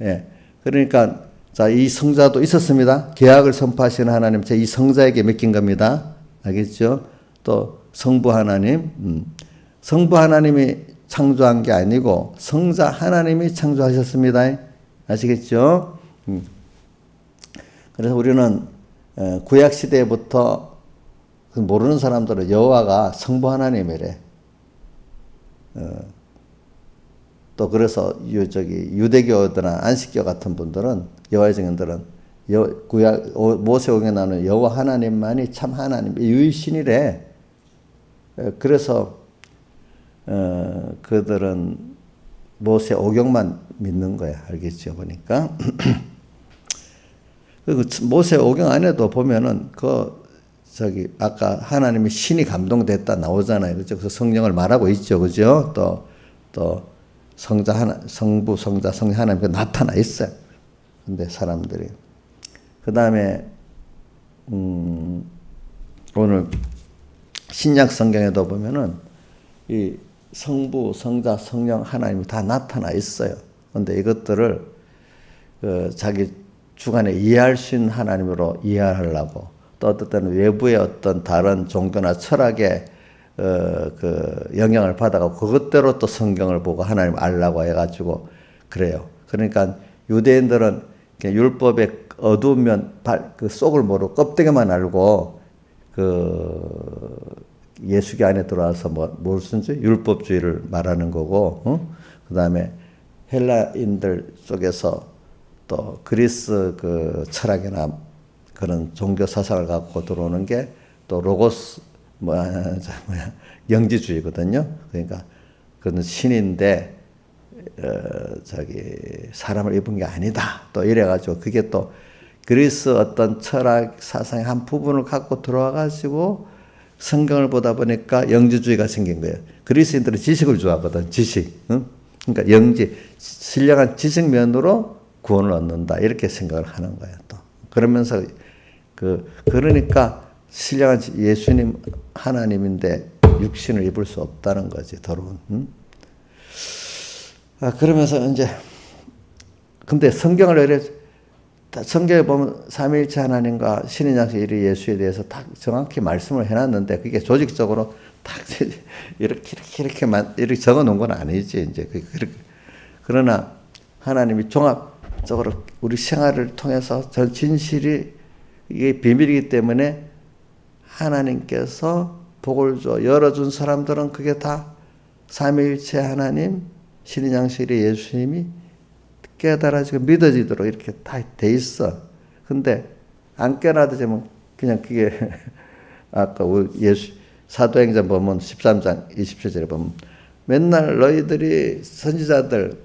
예. 그러니까 자, 이 성자도 있었습니다. 계약을 선포하시는 하나님 제 이 성자에게 맡긴 겁니다. 알겠죠? 또 성부 하나님. 성부 하나님이 창조한 게 아니고 성자 하나님이 창조하셨습니다. 아시겠죠? 그래서 우리는 구약 시대부터 모르는 사람들은 여호와가 성부 하나님이래. 또 그래서 유대교나 안식교 같은 분들은 여호와의 증인들은 구약 모세오경에 나오는 여호와 하나님만이 참 하나님 유일신이래. 그래서 그들은 모세오경만 믿는 거야. 알겠죠? 보니까 그리고 모세오경 안에도 보면은 아까 하나님이 신이 감동됐다 나오잖아요. 그죠? 그래서 성령을 말하고 있죠. 그죠? 또 성자 성부, 성자, 성령 하나님 나타나 있어요. 근데 사람들이. 그 다음에, 오늘 신약 성경에도 보면은 이 성부, 성자, 성령 하나님이 다 나타나 있어요. 근데 이것들을 자기 주관에 이해할 수 있는 하나님으로 이해하려고 또 어떨 때는 외부의 어떤 다른 종교나 철학의 영향을 받아가 그것대로 또 성경을 보고 하나님을 알라고 해가지고 그래요. 그러니까 유대인들은 율법의 어두운 면, 그 속을 모르고 껍데기만 알고 예수교 안에 들어와서 무슨 주? 율법주의를 말하는 거고, 그 다음에 헬라인들 쪽에서 또 그리스 철학이나 그런 종교 사상을 갖고 들어오는 게 또 로고스 영지주의거든요. 그러니까 그건 신인데 사람을 입은 게 아니다. 또 이래가지고 그게 또 그리스 어떤 철학 사상의 한 부분을 갖고 들어와가지고 성경을 보다 보니까 영지주의가 생긴 거예요. 그리스인들은 지식을 좋아하거든. 지식. 응? 그러니까 신령한 지식면으로 구원을 얻는다. 이렇게 생각을 하는 거예요. 또 그러면서 그러니까 신령한 예수님 하나님인데 육신을 입을 수 없다는 거지. 더러운. 응? 그러면서 이제 근데 성경에 보면 삼위일체 하나님과 신인 양식 일위 예수에 대해서 딱 정확히 말씀을 해놨는데 그게 조직적으로 딱 이렇게 적어 놓은 건 아니지. 이제 그러나 하나님이 종합적으로 우리 생활을 통해서 전 진실이 이게 비밀이기 때문에 하나님께서 복을 열어준 사람들은 그게 다 삼위일체 하나님, 신인 양식 일위 예수님이 깨달아지고 믿어지도록 이렇게 다 돼 있어. 근데 안 깨달아지면 그냥 그게 아까 사도행전 보면 13장 27절에 보면 맨날 너희들이 선지자들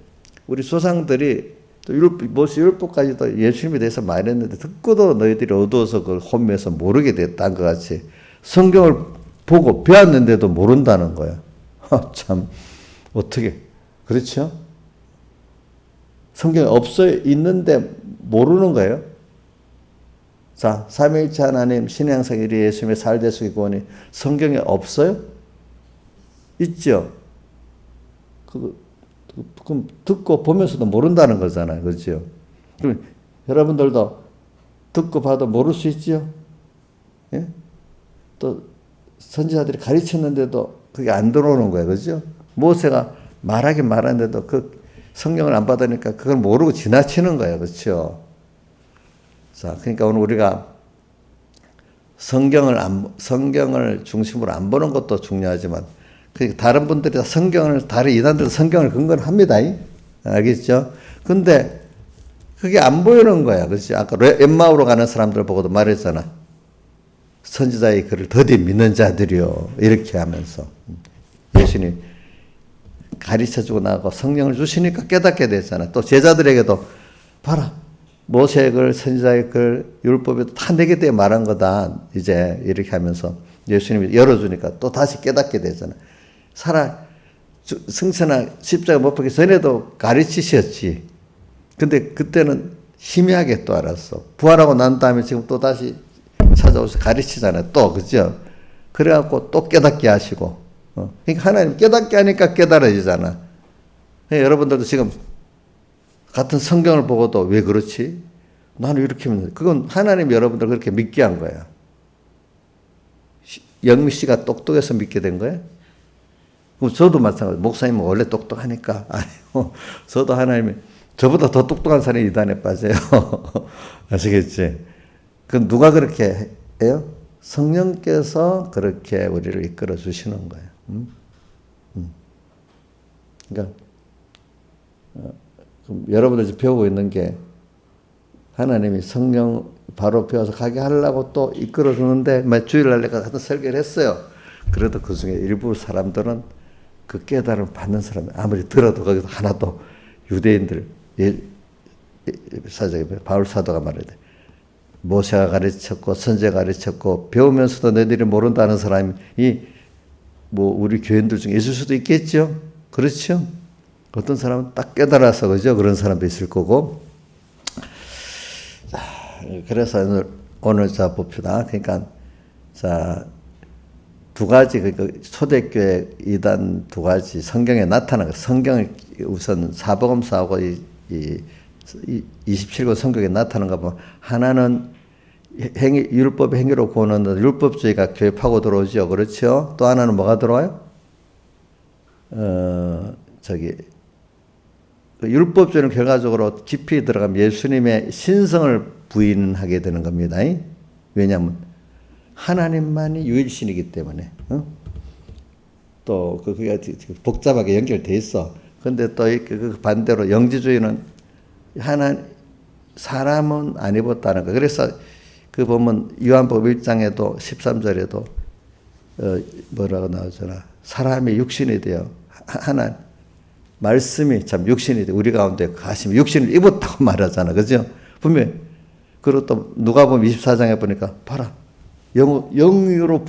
우리 조상들이 또 모세 율법까지도 예수님에 대해서 말했는데 듣고도 너희들이 어두워서 그걸 혼미해서 모르게 됐다는 것 같이 성경을 보고 배웠는데도 모른다는 거야. 참 어떻게 그렇죠? 성경에 있는데 모르는 거예요. 자, 삼위일체 하나님, 신의 형상 일위 예수님의 살대수의 구원이 성경에 없어요? 있죠? 그럼 듣고 보면서도 모른다는 거잖아요. 그렇죠? 그럼 여러분들도 듣고 봐도 모를 수 있지요? 예? 또 선지자들이 가르쳤는데도 그게 안 들어오는 거예요. 그렇죠? 모세가 말하긴 말하는데도 성경을 안 받으니까 그걸 모르고 지나치는 거예요. 그렇죠? 자, 그러니까 오늘 우리가 성경을 중심으로 안 보는 것도 중요하지만, 다른 분들이 다 다른 이단들도 성경을 근거는 합니다. 알겠죠? 근데 그게 안 보이는 거야. 그렇지? 아까 엠마오로 가는 사람들 보고도 말했잖아. 선지자의 글을 더디 믿는 자들이요. 이렇게 하면서. 예수님 가르쳐주고 나고 성령을 주시니까 깨닫게 됐잖아. 또 제자들에게도 봐라. 모세의 글, 선지자의 글, 율법에도 다 내게 대해 말한 거다. 이제 이렇게 하면서 예수님이 열어주니까 또 다시 깨닫게 되잖아. 승천하 십자가 못 박기 전에도 가르치셨지. 근데 그때는 희미하게 또 알았어. 부활하고 난 다음에 지금 또 다시 찾아오셔서 가르치잖아요. 또, 그죠? 그래갖고 또 깨닫게 하시고. 그러니까 하나님 깨닫게 하니까 깨달아지잖아. 그러니까 여러분들도 지금 같은 성경을 보고도 왜 그렇지? 나는 이렇게 믿는데. 그건 하나님 여러분들 그렇게 믿게 한 거야. 영미 씨가 똑똑해서 믿게 된 거야? 그럼 저도 마찬가지로. 목사님은 원래 똑똑하니까. 아니요. 저도 하나님이 저보다 더 똑똑한 사람이 이단에 빠져요. 아시겠지? 그 누가 그렇게 해요? 성령께서 그렇게 우리를 이끌어 주시는 거예요. 그러니까 여러분들이 배우고 있는 게 하나님이 성령 바로 배워서 가게 하려고 또 이끌어 주는데 주일날 내가 같은 설교를 했어요. 그래도 그 중에 일부 사람들은 그 깨달음을 받는 사람이 아무리 들어도 거기서 하나도 유대인들 바울 사도가 말하되 모세가 가르쳤고 선지자가 가르쳤고 배우면서도 너희들이 모른다는 사람이 뭐 우리 교인들 중에 있을 수도 있겠죠. 그렇죠. 어떤 사람은 딱 깨달아서 그죠. 그런 사람도 있을 거고. 자, 그래서 오늘 자 봅시다. 그러니까 자 두 가지 초대교회 이단 두 가지 성경에 나타나는 거. 성경을 우선 사복음서하고 이 27권 성경에 나타나는 거 보면 하나는 율법의 행위로 구원은 율법주의가 교회 파고 들어오죠. 그렇죠? 또 하나는 뭐가 들어와요? 율법주의는 결과적으로 깊이 들어가면 예수님의 신성을 부인하게 되는 겁니다. 왜냐하면 하나님만이 유일신이기 때문에. 또 그게 복잡하게 연결돼 있어. 근데 또 그 반대로 영지주의는 사람은 안 입었다는 거. 그래서 그 보면 요한복음 1장에도 13절에도 뭐라고 나오잖아. 사람이 육신이 되어 말씀이 참 육신이 되어 우리 가운데 가시면 육신을 입었다고 말하잖아. 그죠? 분명히. 그리고 또 누가복음 24장에 보니까 봐라. 영으로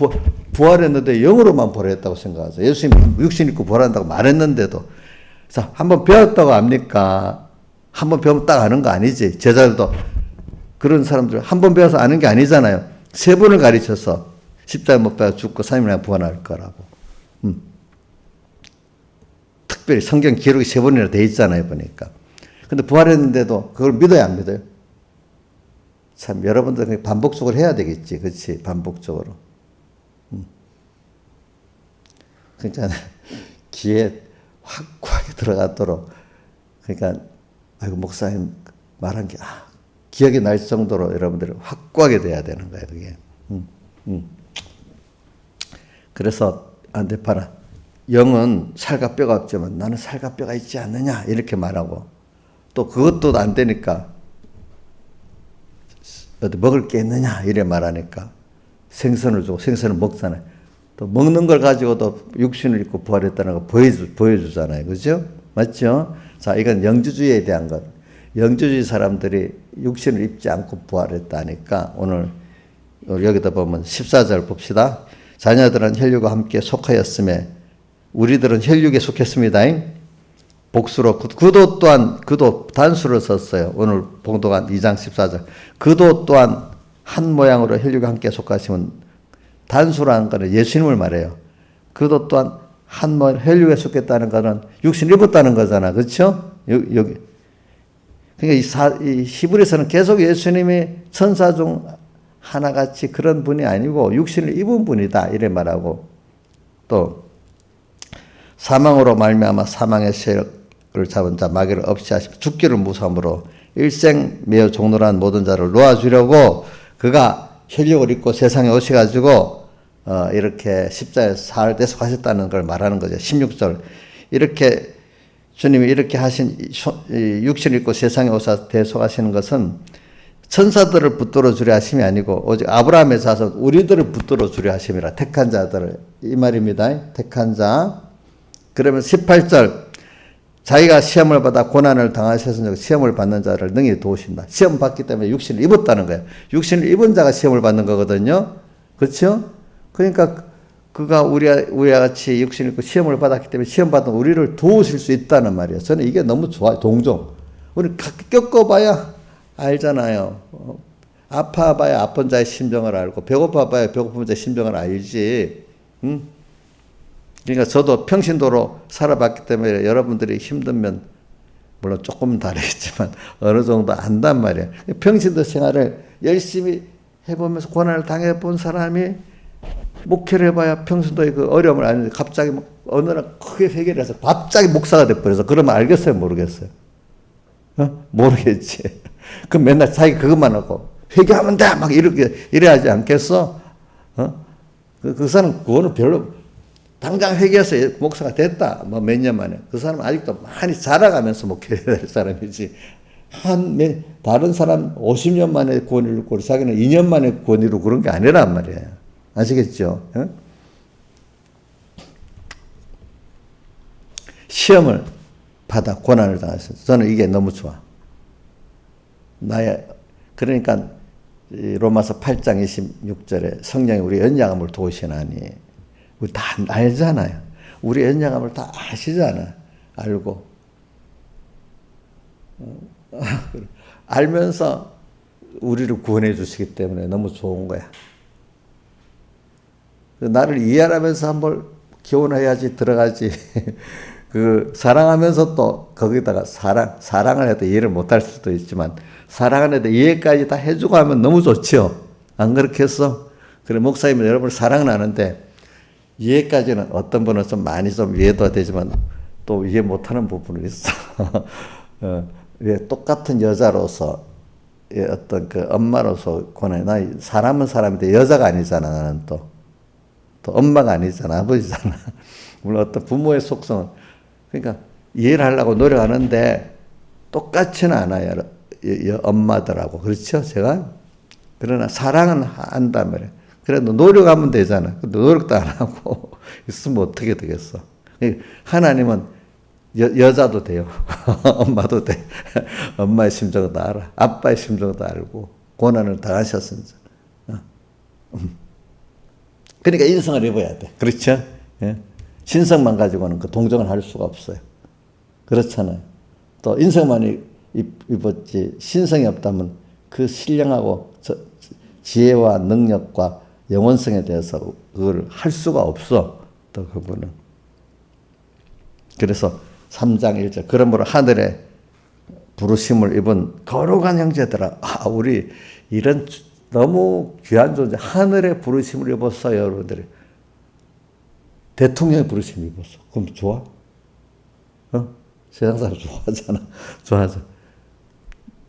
부활했는데 영으로만 부활했다고 생각하죠. 예수님이 육신 입고 부활한다고 말했는데도 자, 한번 배웠다고 압니까? 한번 배우면 딱 아는 거 아니지. 제자들도 그런 사람들 한 번 배워서 아는 게 아니잖아요. 세 번을 가르쳐서 십자가 못 박아 죽고 3일 만에 부활할 거라고. 특별히 성경 기록이 세 번이나 돼 있잖아요. 보니까. 근데 부활했는데도 그걸 믿어야 안 믿어요? 참 여러분들 반복적으로 해야 되겠지. 그렇지? 반복적으로. 그러니까 귀에 확고하게 들어가도록 그러니까 아이고 목사님 말한 게 기억이 날 정도로 여러분들이 확고하게 돼야 되는 거예요. 그게. 그래서 내 봐라. 영은 살과 뼈가 없지만 나는 살과 뼈가 있지 않느냐 이렇게 말하고 또 그것도 안 되니까 어디 먹을 게 있느냐 이래 말하니까 생선을 주고 생선을 먹잖아요. 또 먹는 걸 가지고도 육신을 입고 부활했다는 거 보여주잖아요. 그죠? 맞죠? 자, 이건 영주주의에 대한 것. 영주주의 사람들이 육신을 입지 않고 부활했다니까 오늘 여기다 보면 14절 봅시다. 자녀들은 혈육과 함께 속하였음에 우리들은 혈육에 속했습니다. 복수로 그도 또한 단수를 썼어요. 오늘 봉독한 2장 14절. 그도 또한 한 모양으로 혈육에 함께 속하시면 단수라는 것은 예수님을 말해요. 그도 또한 한 혈육에 속했다는 것은 육신 입었다는 거잖아. 그렇죠? 여기. 그러니까 이 히브리서는 계속 예수님이 천사 중 하나같이 그런 분이 아니고 육신을 입은 분이다. 이래 말하고 또 사망으로 말미암아 사망의 세력을 잡은 자 마귀를 없이 하시고 죽기를 무서움으로 일생 매어 종로한 모든 자를 놓아주려고 그가 혈육을 입고 세상에 오셔가지고 이렇게 십자가에 살 대속하셨다는 걸 말하는 거죠. 16절. 이렇게 주님이 이렇게 하신 육신을 입고 세상에 오사 대속하시는 것은 천사들을 붙들어 주려 하심이 아니고 오직 아브라함의 자손 우리들을 붙들어 주려 하심이라. 택한 자들을 이 말입니다. 택한 자. 그러면 18절 자기가 시험을 받아 고난을 당하셨으니 시험을 받는 자를 능히 도우신다. 시험 받기 때문에 육신을 입었다는 거예요. 육신을 입은 자가 시험을 받는 거거든요. 그렇죠? 그러니까 그가 우리와 같이 육신을 입고 시험을 받았기 때문에 시험 받은 우리를 도우실 수 있다는 말이에요. 저는 이게 너무 좋아요. 동종. 우리 겪어봐야 알잖아요. 아파봐야 아픈 자의 심정을 알고 배고파봐야 배고픈 자의 심정을 알지. 응? 그러니까 저도 평신도로 살아봤기 때문에 여러분들이 힘들면 물론 조금 다르겠지만 어느 정도 안단 말이에요. 평신도 생활을 열심히 해보면서 고난을 당해본 사람이 목회를 해봐야 평신도의 그 어려움을 아는데 갑자기 어느 날 크게 회개를 해서 갑자기 목사가 돼버려서 그러면 알겠어요? 모르겠어요? 모르겠지. 그럼 맨날 자기 그것만 하고 회개하면 돼! 막 이래 하지 않겠어? 그 사람 그거는 별로 당장 회개해서 목사가 됐다. 뭐 몇 년 만에. 그 사람은 아직도 많이 자라가면서 목회해야 될 사람이지. 다른 사람 50년 만에 구원 이루고 자기는 2년 만에 구원 이루고 그런 게 아니란 말이에요. 아시겠죠? 시험을 받아 고난을 당했어요. 저는 이게 너무 좋아. 그러니까 로마서 8장 26절에 성령이 우리 연약함을 도우시나니 우리 다 알잖아요. 우리 연약함을 다 아시잖아. 알고. 알면서 우리를 구원해 주시기 때문에 너무 좋은 거야. 나를 이해하면서 한번 기원해야지 들어가지. 사랑하면서 또 거기다가 사랑을 해도 이해를 못할 수도 있지만 사랑을 해도 이해까지 다 해주고 하면 너무 좋죠. 안 그렇게 했어? 그래, 목사님은 여러분을 사랑은 하는데 이해까지는 어떤 분은 좀 많이 좀 이해도 되지만 또 이해 못하는 부분이 있어. 똑같은 여자로서 어떤 그 엄마로서 고난이 나 사람은 사람인데 여자가 아니잖아. 나는 또 엄마가 아니잖아. 아버지잖아. 물론 어떤 부모의 속성은 그러니까 이해를 하려고 노력하는데 똑같지는 않아요. 엄마들하고. 그렇죠? 제가? 그러나 사랑은 한단 말이에요. 그래도 노력하면 되잖아. 노력도 안 하고 있으면 어떻게 되겠어. 하나님은 여자도 돼요. 엄마도 돼. 엄마의 심정을 다 알아. 아빠의 심정을 다 알고 고난을 당하셨으니까. 그러니까 인성을 입어야 돼. 그렇죠? 예? 신성만 가지고는 그 동정을 할 수가 없어요. 그렇잖아요. 또 인성만 입었지 신성이 없다면 그 신령하고 지혜와 능력과 영원성에 대해서 그걸 할 수가 없어. 또 그분은. 그래서 3장 1절 그러므로 하늘에 부르심을 입은 거룩한 형제들아, 우리 이런 너무 귀한 존재 하늘에 부르심을 입었어요. 여러분들이 대통령의 부르심을 입었어. 그럼 좋아? 세상 사람 좋아하잖아. 좋아하죠.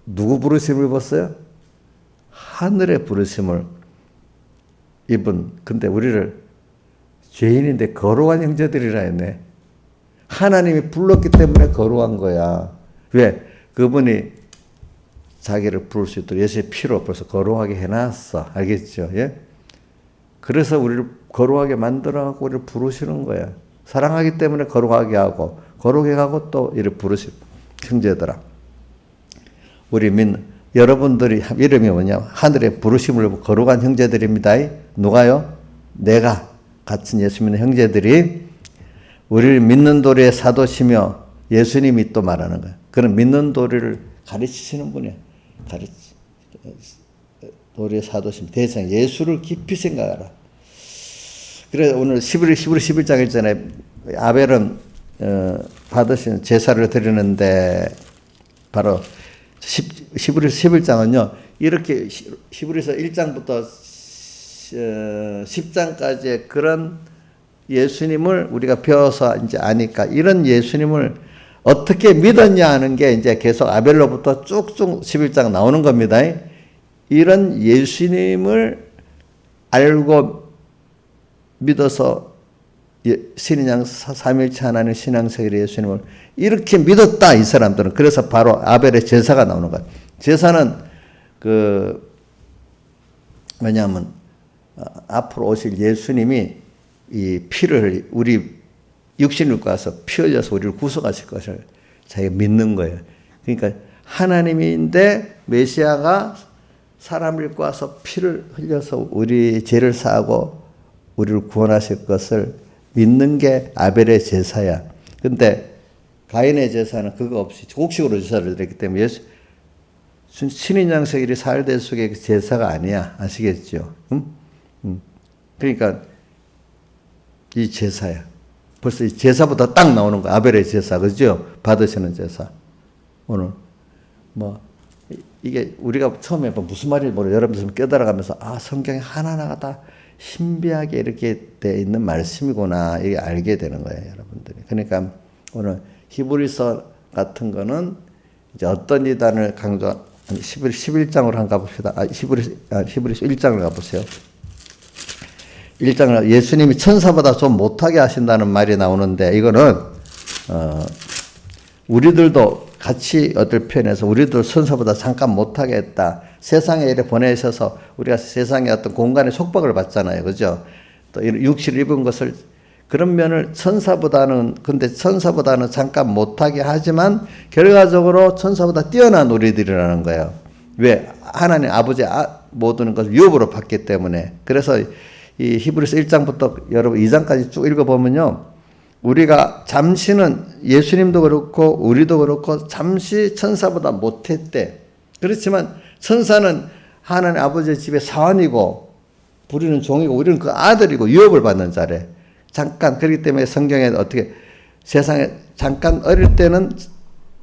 누구 부르심을 입었어요? 하늘의 부르심을 입은. 근데 우리를 죄인인데 거룩한 형제들이라 했네. 하나님이 불렀기 때문에 거룩한 거야. 왜? 그분이 자기를 부를 수 있도록 예수의 피로 벌써 거룩하게 해놨어. 알겠죠? 예? 그래서 우리를 거룩하게 만들어갖고 우리를 부르시는 거야. 사랑하기 때문에 거룩하게 하고 거룩해 가고 또 이를 부르시고. 형제들아, 여러분들이 이름이 뭐냐? 하늘에 부르심을 거룩한 형제들입니다. 누가요? 내가 같은 예수 믿는 형제들이 우리를 믿는 도리의 사도시며 예수님이 또 말하는 거야. 그런 믿는 도리를 가르치시는 분이야. 도리의 사도시며 대상 예수를 깊이 생각하라. 그래서 오늘 11장 있잖아요. 아벨은 받으신 제사를 드리는데 바로 11장은요. 이렇게 히브리서 1장부터 10장까지의 그런 예수님을 우리가 배워서 이제 아니까 이런 예수님을 어떻게 믿었냐 하는 게 이제 계속 아벨로부터 쭉쭉 11장 나오는 겁니다. 이런 예수님을 알고 믿어서 신인양 삼일체 하나님 신앙생활의 예수님을 이렇게 믿었다 이 사람들은. 그래서 바로 아벨의 제사가 나오는 거예요. 제사는 왜냐하면 앞으로 오실 예수님이 이 피를 우리 육신을 입고 와서 피 흘려서 우리를 구속하실 것을 자기가 믿는 거예요. 그러니까 하나님인데 메시아가 사람을 입고 와서 피를 흘려서 우리 죄를 사하고 우리를 구원하실 것을 믿는 게 아벨의 제사야. 근데 가인의 제사는 그거 없이 곡식으로 제사를 드렸기 때문에 신인양생일이 사흘대 속의 제사가 아니야. 아시겠죠? 그러니까 이 제사야. 벌써 이 제사보다 딱 나오는 거. 아벨의 제사, 그죠? 받으시는 제사. 오늘 이게 우리가 처음에 무슨 말인지 모르고 여러분들 깨달아가면서 성경이 하나하나가 다 신비하게 이렇게 돼 있는 말씀이구나 이게 알게 되는 거예요, 여러분들이. 그러니까 오늘 히브리서 같은 거는 이제 어떤 이단을 강조 11장으로 한번 가봅시다. 히브리서 1장을 가보세요. 1장을 예수님이 천사보다 좀 못하게 하신다는 말이 나오는데 이거는 우리들도 같이 어떨 표현해서 우리도 천사보다 잠깐 못하게 했다. 세상에 이래 보내셔서 우리가 세상의 어떤 공간의 속박을 받잖아요. 그죠? 또 육신을 입은 것을 그런 면을 근데 천사보다는 잠깐 못하게 하지만 결과적으로 천사보다 뛰어난 우리들이라는 거예요. 왜? 하나님 아버지의 모든 것을 유업으로 받기 때문에. 그래서 이 히브리서 1장부터 여러분 2장까지 쭉 읽어보면요. 우리가 잠시는 예수님도 그렇고 우리도 그렇고 잠시 천사보다 못했대. 그렇지만 천사는 하나님 아버지의 집의 사원이고 우리는 종이고 우리는 그 아들이고 유업을 받는 자래. 잠깐 그렇기 때문에 성경에 어떻게 세상에 잠깐 어릴 때는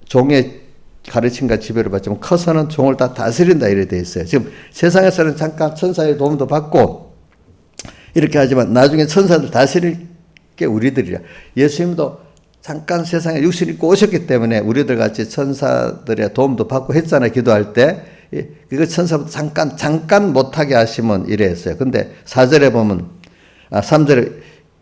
종의 가르침과 지배를 받지만 커서는 종을 다 다스린다 이래 돼 있어요. 지금 세상에서는 잠깐 천사의 도움도 받고 이렇게 하지만 나중에 천사들 다스릴 게 우리들이야. 예수님도 잠깐 세상에 육신 입고 오셨기 때문에 우리들 같이 천사들의 도움도 받고 했잖아요. 기도할 때. 그거 천사부터 잠깐 못하게 하시면 이래 했어요. 근데 4절에 보면 3절에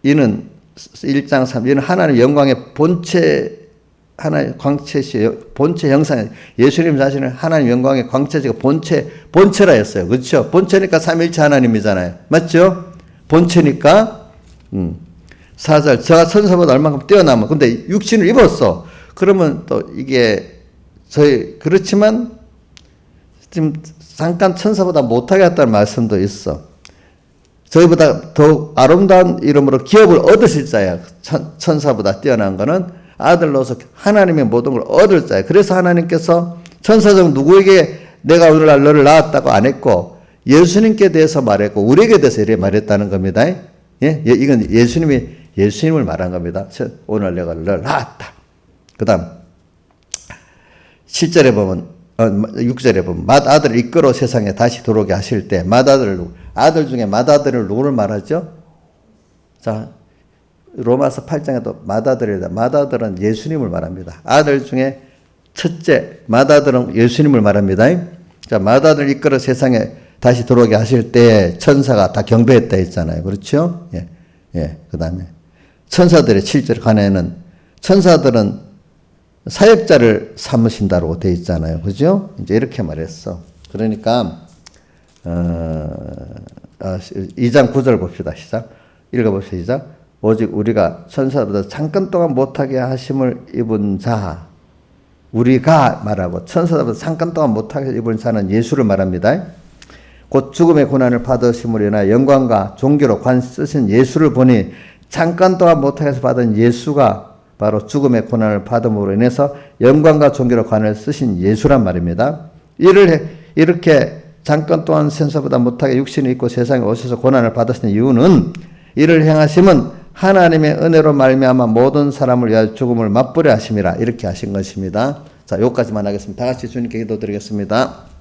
이는 1장 3 이는 하나님 영광의 본체 하나의 광채시 본체 형상 예수님 자신을 하나님 영광의 광채지가 본체라 했어요. 그렇죠? 본체니까 삼일체 하나님이잖아요. 맞죠? 본체니까 4절 저가 천사보다 얼마큼 뛰어나면 근데 육신을 입었어. 그러면 또 이게 그렇지만 지금 잠깐 천사보다 못하게 했다는 말씀도 있어. 저희보다 더 아름다운 이름으로 기업을 얻으실 자야. 천사보다 뛰어난 거는 아들로서 하나님의 모든 걸 얻을 자야. 그래서 하나님께서 천사적 누구에게 내가 오늘날 너를 낳았다고 안 했고 예수님께 대해서 말했고 우리에게 대해서 이렇게 말했다는 겁니다. 예? 이건 예수님을 말한 겁니다. 오늘 내가 너를 낳았다. 그 다음 7절에 보면 6절에 보면 맏아들을 이끌어 세상에 다시 들어오게 하실 때 아들 중에 맏아들을 누구를 말하죠? 자, 로마서 8장에도 맏아들이다. 맏아들은 예수님을 말합니다. 아들 중에 첫째 맏아들은 예수님을 말합니다. 자, 맏아들을 이끌어 세상에 다시 들어오게 하실 때 천사가 다 경배했다 했잖아요. 그렇죠? 예. 그 다음에 천사들의 7절 간에는 천사들은 사역자를 삼으신다고 되어 있잖아요. 그죠? 이제 이렇게 말했어. 그러니까 2장 9절 봅시다. 시작. 읽어봅시다. 시작. 오직 우리가 천사보다 잠깐 동안 못하게 하심을 입은 자 우리가 말하고 천사보다 잠깐 동안 못하게 입은 자는 예수를 말합니다. 곧 죽음의 고난을 받으심으로 인하여 영광과 존귀로 관 쓰신 예수를 보니 잠깐 동안 못하게 해서 받은 예수가 바로 죽음의 고난을 받음으로 인해서 영광과 존귀로 관을 쓰신 예수란 말입니다. 이렇게 잠깐 동안 천사보다 못하게 육신을 입고 세상에 오셔서 고난을 받으신 이유는 이를 행하심은 하나님의 은혜로 말미암아 모든 사람을 위하여 죽음을 맛보려 하심이라 이렇게 하신 것입니다. 자, 여기까지만 하겠습니다. 다 같이 주님께 기도드리겠습니다.